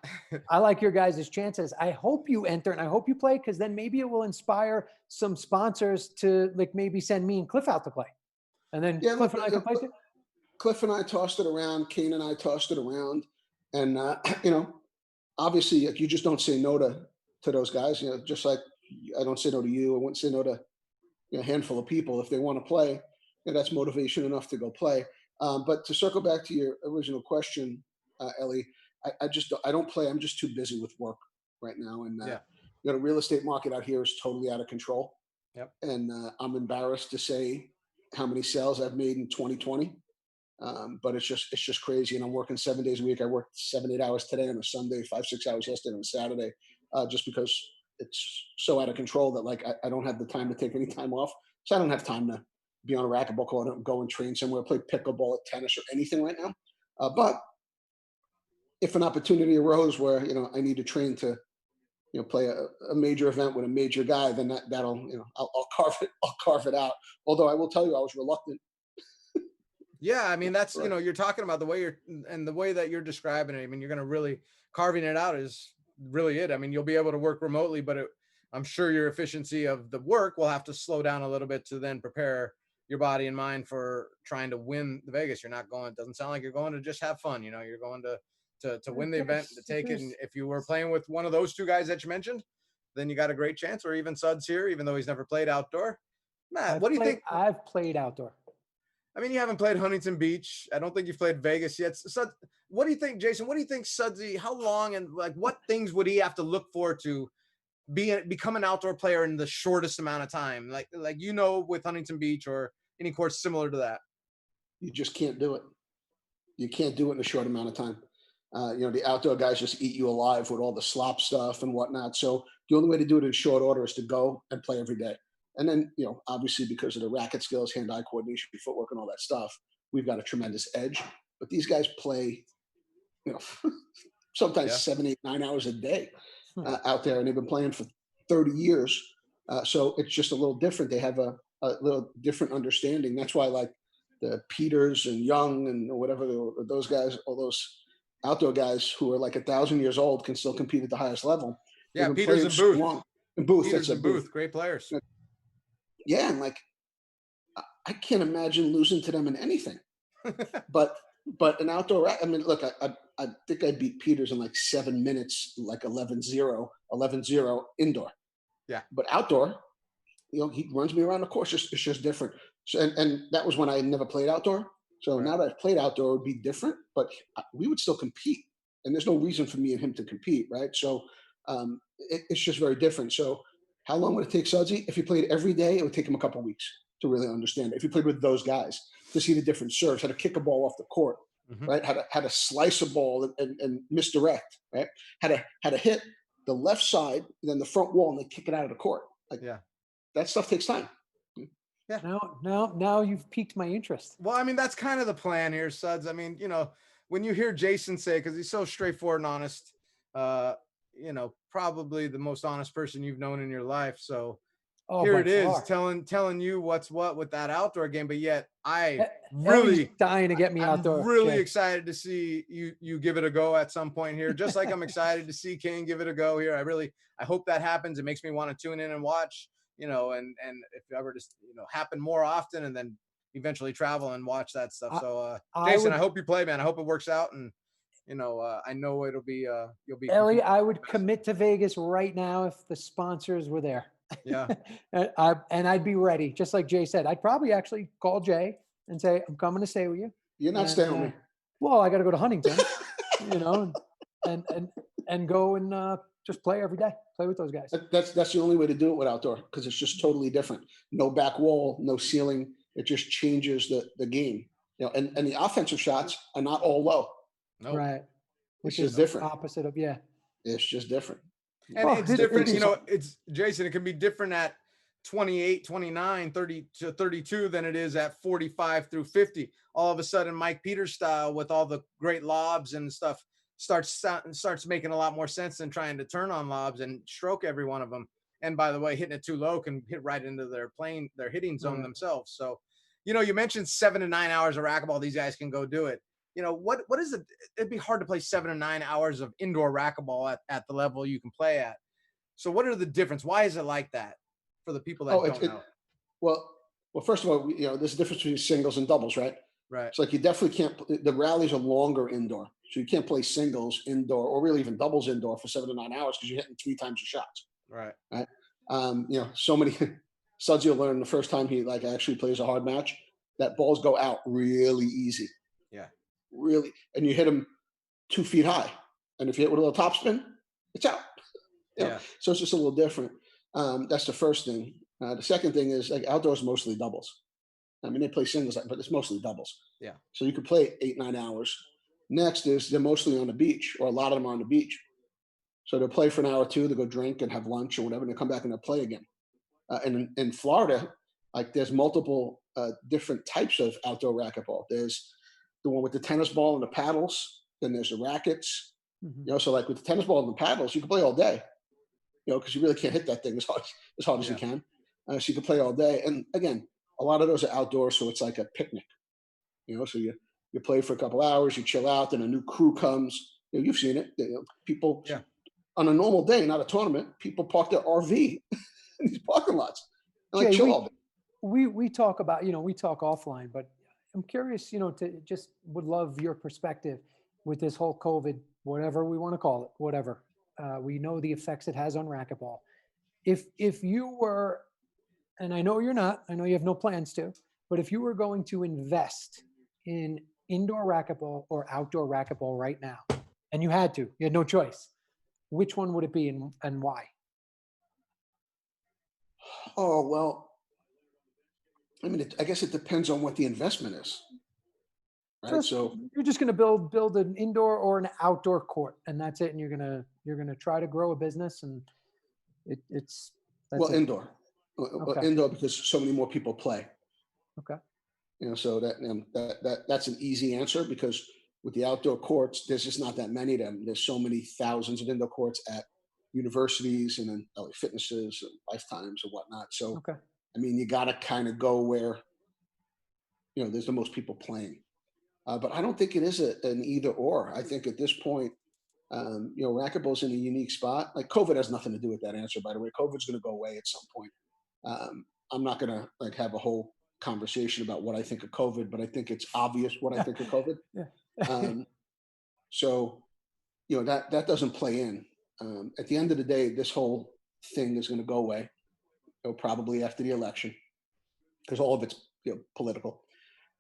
I like your guys' chances. I hope you enter and I hope you play, because then maybe it will inspire some sponsors to like maybe send me and Cliff out to play, and then
Yeah,
Cliff
look,
and I can play too.
Cliff and I tossed it around. Kane and I tossed it around, and you know, obviously, like, you just don't say no to those guys. You know, just like I don't say no to you. I wouldn't say no to, you know, a handful of people if they want to play. You know, that's motivation enough to go play. But to circle back to your original question, Ellie, I don't play. I'm just too busy with work right now, and
Yeah.
you know, the real estate market out here is totally out of control.
Yep.
And I'm embarrassed to say how many sales I've made in 2020. But it's just crazy, and I'm working 7 days a week. I worked 7, 8 hours today on a Sunday, 5, 6 hours yesterday on a Saturday, just because it's so out of control that like I don't have the time to take any time off. So I don't have time to be on a racquetball court and go and train somewhere, play pickleball, at tennis, or anything right now. But if an opportunity arose where, you know, I need to train to, you know, play a major event with a major guy, then that'll, you know, I'll carve it out. Although I will tell you, I was reluctant.
Yeah, I mean, that's,
Right.
you know, you're talking about the way the way that you're describing it. I mean, you're going to really carving it out is really it. I mean, you'll be able to work remotely, but I'm sure your efficiency of the work will have to slow down a little bit to then prepare your body and mind for trying to win the Vegas. You're not going, it doesn't sound like you're going to just have fun. You know, you're going to win the event, to take it. And if you were playing with one of those two guys that you mentioned, then you got a great chance. Or even Suds here, even though he's never played outdoor. Matt, what do you think?
I've played outdoor.
I mean, you haven't played Huntington Beach. I don't think you've played Vegas yet. So, what do you think, Jason? What do you think, Sudsy? How long and like what things would he have to look for to become an outdoor player in the shortest amount of time? Like you know, with Huntington Beach or any course similar to that.
You just can't do it. You can't do it in a short amount of time. You know, the outdoor guys just eat you alive with all the slop stuff and whatnot. So the only way to do it in short order is to go and play every day. And then, you know, obviously because of the racket skills, hand-eye coordination, footwork, and all that stuff, we've got a tremendous edge. But these guys play, you know, sometimes 7, 8, 9 hours a day out there, and they've been playing for 30 years. So it's just a little different. They have a little different understanding. That's why, like the Peters and Young and whatever those guys, all those outdoor guys who are like 1,000 years old can still compete at the highest level.
Yeah, Peters and Booth.
Peters and Booth,
great players.
Yeah, and like I can't imagine losing to them in anything. but an outdoor, I mean, look, I think I beat Peters in like 7 minutes, like 11-0 indoor.
Yeah.
But outdoor, you know, he runs me around the course. It's just different. So, and that was when I had never played outdoor. So now that I've played outdoor, it would be different, but we would still compete. And there's no reason for me and him to compete, right? So it's just very different. So how long would it take Sudsy? If he played every day, it would take him a couple of weeks to really understand it. If he played with those guys, to see the different serves, how to kick a ball off the court, right? How to slice a ball and misdirect, right? How to hit the left side, and then the front wall, and then kick it out of the court. Like, that stuff takes time.
Yeah. Now you've piqued my interest.
Well, I mean, that's kind of the plan here, Suds. I mean, you know, when you hear Jason say, because he's so straightforward and honest, you know, probably the most honest person you've known in your life. So here it is, telling you what's what with that outdoor game. But yet I really
dying to get me outdoor.
I'm really excited to see you give it a go at some point here. Just like I'm excited to see Kane give it a go here. I hope that happens. It makes me want to tune in and watch, you know, and if it ever just, you know, happen more often and then eventually travel and watch that stuff. So Jason, I hope you play, man. I hope it works out. And you know, I know it'll be you'll be
Ellie, I would commit to Vegas right now if the sponsors were there.
Yeah.
and I'd be ready. Just like Jay said, I'd probably actually call Jay and say, I'm coming to stay with you.
You're not staying with me.
Well, I got to go to Huntington, you know, and go and just play every day. Play with those guys.
That's the only way to do it with outdoor, because it's just totally different. No back wall, no ceiling. It just changes the game. And the offensive shots are not all low.
No,
Right. Which
just
is
different.
opposite of, yeah.
It's just different.
and
Oh,
it's
it-
different.
it's-
It's Jason. It can be different at 28, 29, 30 to 32 than it is at 45 through 50. All of a sudden, Mike Peters style with all the great lobs and stuff starts making a lot more sense than trying to turn on lobs and stroke every one of them. And by the way, hitting it too low can hit right into their hitting zone
Right.
themselves. So, you mentioned 7 to 9 hours of racquetball. These guys can go do it. What is it? It'd be hard to play 7 to 9 hours of indoor racquetball at the level you can play at. So what are the difference? Why is it like that for the people that don't know?
Well, first of all, there's a difference between singles and doubles, right?
Right.
It's like you definitely can't. The rallies are longer indoor, so you can't play singles indoor or really even doubles indoor for 7 to 9 hours because you're hitting 3 times your shots.
Right.
Right. So many Suds you'll learn the first time he actually plays a hard match that balls go out really easy.
Yeah.
Really, and you hit them 2 feet high, and if you hit with a little topspin, it's out.
Yeah.
So it's just a little different. That's the first thing. The second thing is outdoors mostly doubles. I mean, they play singles, but it's mostly doubles.
Yeah.
So you can play 8, 9 hours. Next is they're mostly on the beach, or a lot of them are on the beach. So they'll play for an hour or two, they'll go drink and have lunch or whatever, and they'll come back and they'll play again. And in Florida, there's multiple different types of outdoor racquetball. There's the one with the tennis ball and the paddles. Then there's the rackets.
Mhm.
So with the tennis ball and the paddles, you can play all day. Because you really can't hit that thing as hard as you
Yeah.
can. So you can play all day. And again, a lot of those are outdoors, so it's like a picnic. So you play for a couple hours, you chill out, then a new crew comes. You've seen it. People
Yeah.
on a normal day, not a tournament, people park their RV in these parking lots and
Jay,
chill all day.
we talk about, we talk offline, but I'm curious, to just would love your perspective with this whole COVID, whatever we want to call it, whatever. We know the effects it has on racquetball. If you were, and I know you're not, I know you have no plans to, but if you were going to invest in indoor racquetball or outdoor racquetball right now, and you had no choice, which one would it be and why?
Oh, well, I mean, I guess it depends on what the investment is. Right. So
you're just going to build an indoor or an outdoor court, and that's it. And you're gonna try to grow a business, and that's it.
Indoor.
Okay.
Indoor, because so many more people play.
Okay.
So that's an easy answer, because with the outdoor courts, there's just not that many of them. There's so many thousands of indoor courts at universities and then LA Fitnesses and Lifetimes and whatnot. So,
Okay.
I mean, you got to kind of go where, there's the most people playing. But I don't think it is an either or. I think at this point, racquetball's in a unique spot. Like, COVID has nothing to do with that answer, by the way. COVID's going to go away at some point. I'm not going to have a whole conversation about what I think of COVID, but I think it's obvious what I think of COVID.
Yeah.
So, that doesn't play in. At the end of the day, this whole thing is going to go away. Probably after the election, because all of it's political.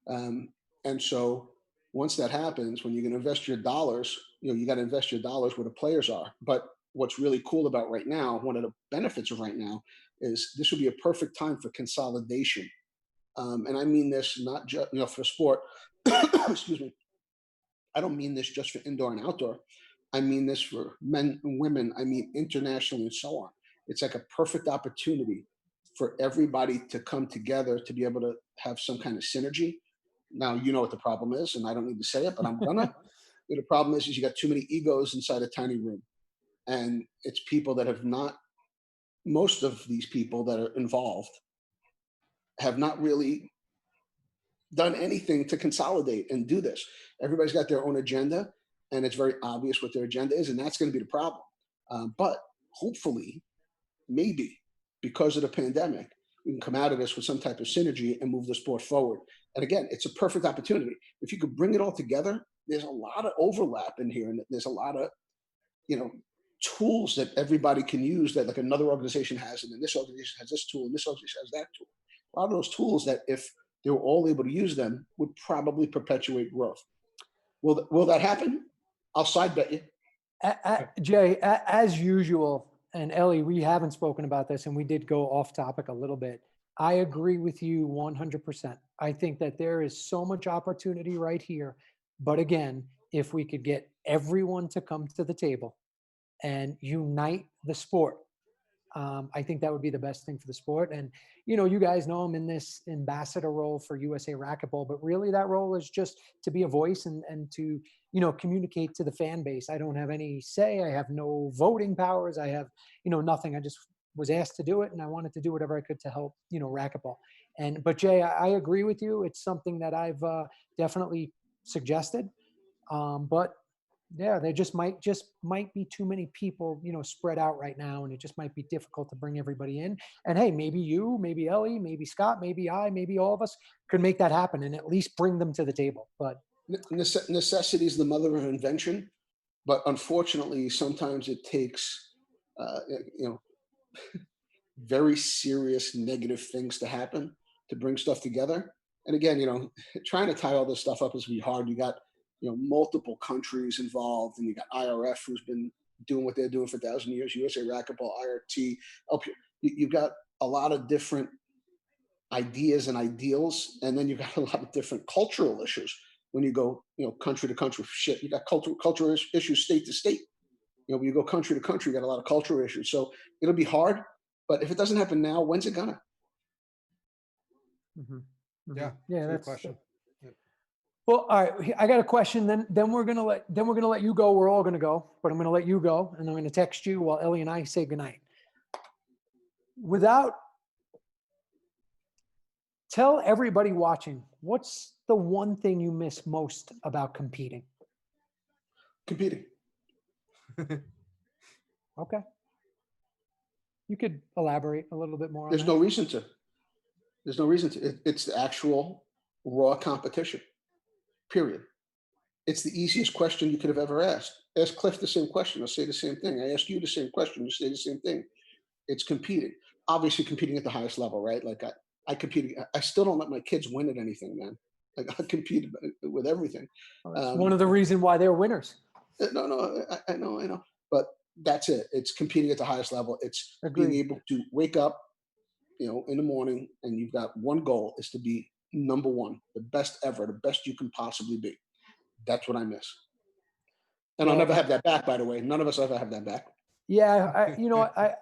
And so once that happens, when you're going to invest your dollars, you got to invest your dollars where the players are. But what's really cool about right now, one of the benefits of right now, is this would be a perfect time for consolidation. And I mean this not just for sport. Excuse me. I don't mean this just for indoor and outdoor. I mean this for men and women. I mean internationally and so on. It's like a perfect opportunity for everybody to come together to be able to have some kind of synergy. Now, you know what the problem is, and I don't need to say it, but I'm gonna. The problem is you got too many egos inside a tiny room. And it's people that have not, most of these people that are involved have not really done anything to consolidate and do this. Everybody's got their own agenda, and it's very obvious what their agenda is, and that's going to be the problem. But hopefully, maybe because of the pandemic, we can come out of this with some type of synergy and move the sport forward. And again, it's a perfect opportunity. If you could bring it all together, there's a lot of overlap in here, and there's a lot of, tools that everybody can use that like another organization has, and then this organization has this tool, and this organization has that tool. A lot of those tools that if they were all able to use them would probably perpetuate growth. Will that happen? I'll side bet you.
Jay, as usual, and Ellie, we haven't spoken about this, and we did go off topic a little bit. I agree with you 100%. I think that there is so much opportunity right here. But again, if we could get everyone to come to the table and unite the sport, I think that would be the best thing for the sport. And, you guys know I'm in this ambassador role for USA Racquetball, but really that role is just to be a voice and to, communicate to the fan base. I don't have any say. I have no voting powers. I have, nothing. I just was asked to do it, and I wanted to do whatever I could to help, racquetball. But Jay, I agree with you. It's something that I've definitely suggested. But yeah, there just might be too many people, spread out right now, and it just might be difficult to bring everybody in. And hey, maybe you, maybe Ellie, maybe Scott, maybe I, maybe all of us could make that happen and at least bring them to the table. But
Necessity is the mother of invention, but unfortunately, sometimes it takes, you know, very serious negative things to happen to bring stuff together. And again, trying to tie all this stuff up is gonna be hard. You got, multiple countries involved, and you got IRF who's been doing what they're doing for 1,000 years, USA Racquetball, IRT, LP. You've got a lot of different ideas and ideals, and then you've got a lot of different cultural issues when you go, country to country. Shit, you got cultural issues state to state. When you go country to country, you got a lot of cultural issues. So it'll be hard, but if it doesn't happen now, when's it gonna?
Yeah,
that's
good question.
Well, all right. I got a question. Then we're gonna let you go. We're all gonna go, but I'm gonna let you go, and I'm gonna text you while Ellie and I say goodnight. Tell everybody watching, what's the one thing you miss most about competing?
Competing.
Okay. You could elaborate a little bit more on
There's
that.
no reason to. There's no reason to. It's the actual raw competition. Period. It's the easiest question you could have ever asked. Ask Cliff the same question. I'll say the same thing. I ask you the same question. You say the same thing. It's competing. Obviously, competing at the highest level, right? Like I compete. I still don't let my kids win at anything, man. Like I compete with everything.
Well, that's one of the reasons why they're winners.
No, I know. But that's it. It's competing at the highest level. It's being able to wake up, in the morning, and you've got one goal is to be number one, the best ever, the best you can possibly be. That's what I miss. And I'll never have that back, by the way. None of us ever have that back.
Yeah,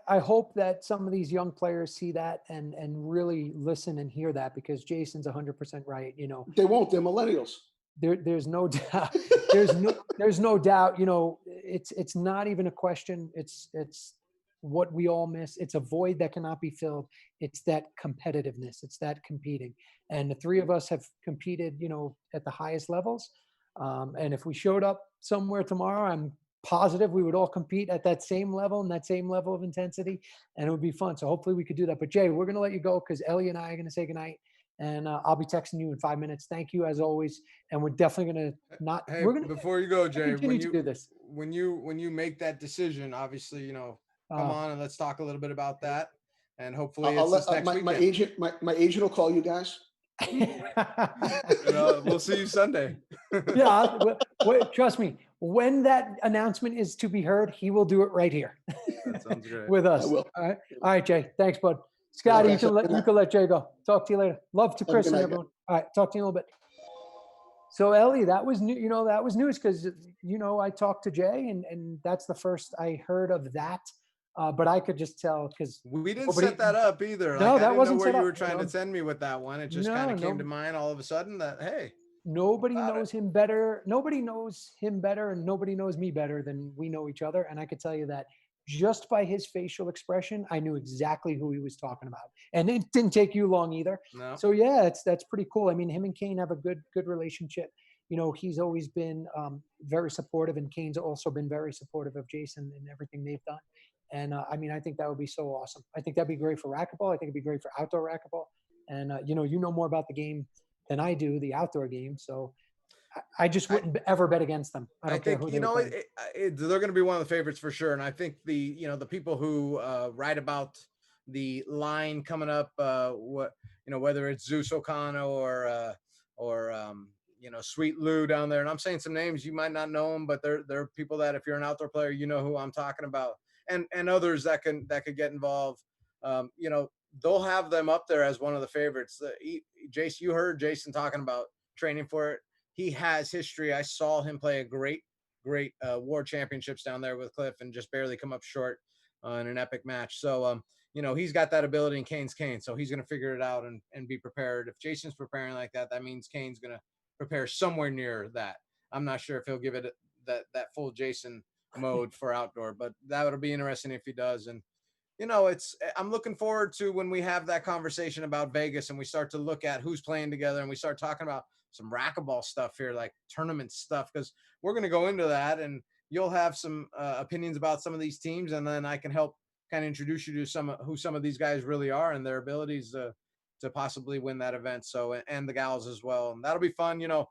I hope that some of these young players see that and really listen and hear that, because Jason's 100% right.
They won't. They're millennials.
There's no doubt. There's no doubt. It's not even a question. It's what we all miss. It's a void that cannot be filled. It's that competitiveness. It's that competing. And the three of us have competed, at the highest levels. And if we showed up somewhere tomorrow, I'm positive we would all compete at that same level and that same level of intensity, and it would be fun. So hopefully we could do that. But Jay, we're going to let you go because Ellie and I are going to say goodnight, and I'll be texting you in 5 minutes. Thank you as always. And we're definitely going to not,
Hey,
we're going to,
before you go, Jay,
continue to do this.
when you make that decision, obviously, come on and let's talk a little bit about that. And hopefully it's this next weekend.
My agent will call you guys.
We'll see you Sunday.
Yeah, trust me. When that announcement is to be heard, he will do it right here.
That sounds great.
With us. All right, Jay. Thanks, bud. Scotty, you can let Jay go. Talk to you later. Love to Chris and everyone. All right, talk to you in a little bit. So Ellie, that was new. That was news because I talked to Jay, and that's the first I heard of that. But I could just tell because
we didn't set that up either.
No, that wasn't
where
set
you
up.
were trying to send me with that one. It just kind of came to mind all of a sudden that hey.
Nobody knows him better. Nobody knows him better, and nobody knows me better than we know each other. And I could tell you that just by his facial expression, I knew exactly who he was talking about. And it didn't take you long either.
No.
So yeah, that's pretty cool. I mean, him and Kane have a good relationship. He's always been very supportive, and Kane's also been very supportive of Jason and everything they've done. And I think that would be so awesome. I think that'd be great for racquetball. I think it'd be great for outdoor racquetball. And you know more about the game than I do, the outdoor game. So I just wouldn't ever bet against them. I don't care who they're
going to be one of the favorites for sure. And I think the people who write about the line coming up, whether it's Zeus Okano or Sweet Lou down there. And I'm saying some names, you might not know them, but they're people that if you're an outdoor player, you know who I'm talking about, and others that could get involved. They'll have them up there as one of the favorites. Jason, you heard Jason talking about training for it. He has history. I saw him play a great War Championships down there with Cliff and just barely come up short in an epic match. So, he's got that ability, and Kane's Kane. So he's going to figure it out and be prepared. If Jason's preparing like that, that means Kane's going to prepare somewhere near that. I'm not sure if he'll give it that full Jason mode for outdoor, but that would be interesting if he does. And, I'm looking forward to when we have that conversation about Vegas and we start to look at who's playing together and we start talking about some racquetball stuff here, like tournament stuff, because we're going to go into that and you'll have some opinions about some of these teams. And then I can help kind of introduce you to who some of these guys really are and their abilities to possibly win that event. So, and the gals as well. And that'll be fun. A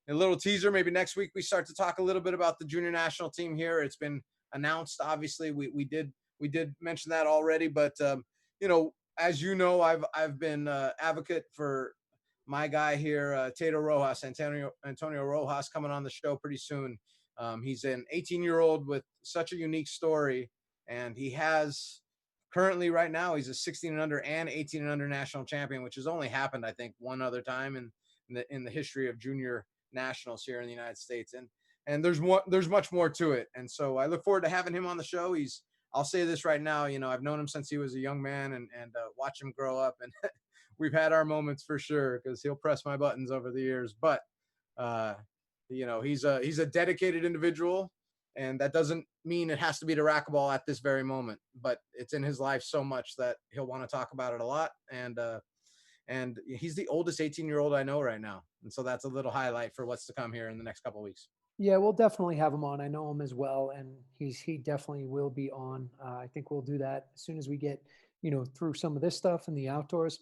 little teaser, maybe next week we start to talk a little bit about the junior national team here. It's been announced. Obviously we did mention that already, but as I've been advocate for my guy here, Tato Rojas, Antonio Rojas, coming on the show pretty soon. He's an 18-year-old with such a unique story, and he has currently right now he's a 16 and under and 18 and under national champion, which has only happened I think one other time in the history of junior nationals here in the United States, and there's much more to it, and so I look forward to having him on the show. I'll say this right now, I've known him since he was a young man and watch him grow up, and we've had our moments for sure because he'll press my buttons over the years. But he's a dedicated individual, and that doesn't mean it has to be to racquetball at this very moment. But it's in his life so much that he'll want to talk about it a lot. And he's the oldest 18-year-old I know right now, and so that's a little highlight for what's to come here in the next couple of weeks.
Yeah, we'll definitely have him on. I know him as well, and he definitely will be on. I think we'll do that as soon as we get, through some of this stuff in the outdoors.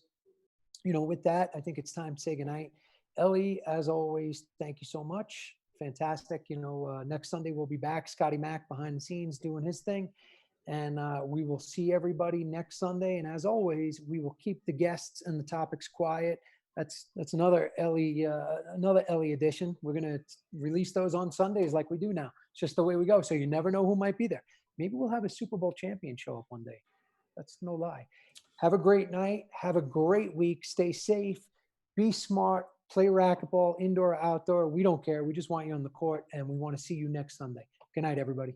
With that, I think it's time to say goodnight. Ellie, as always, thank you so much. Fantastic. Next Sunday we'll be back. Scotty Mack behind the scenes doing his thing. And we will see everybody next Sunday. And as always, we will keep the guests and the topics quiet. That's another Ellie edition. We're gonna release those on Sundays like we do now. It's just the way we go. So you never know who might be there. Maybe we'll have a Super Bowl champion show up one day. That's no lie. Have a great night. Have a great week. Stay safe. Be smart. Play racquetball, indoor or outdoor. We don't care. We just want you on the court, and we want to see you next Sunday. Good night, everybody.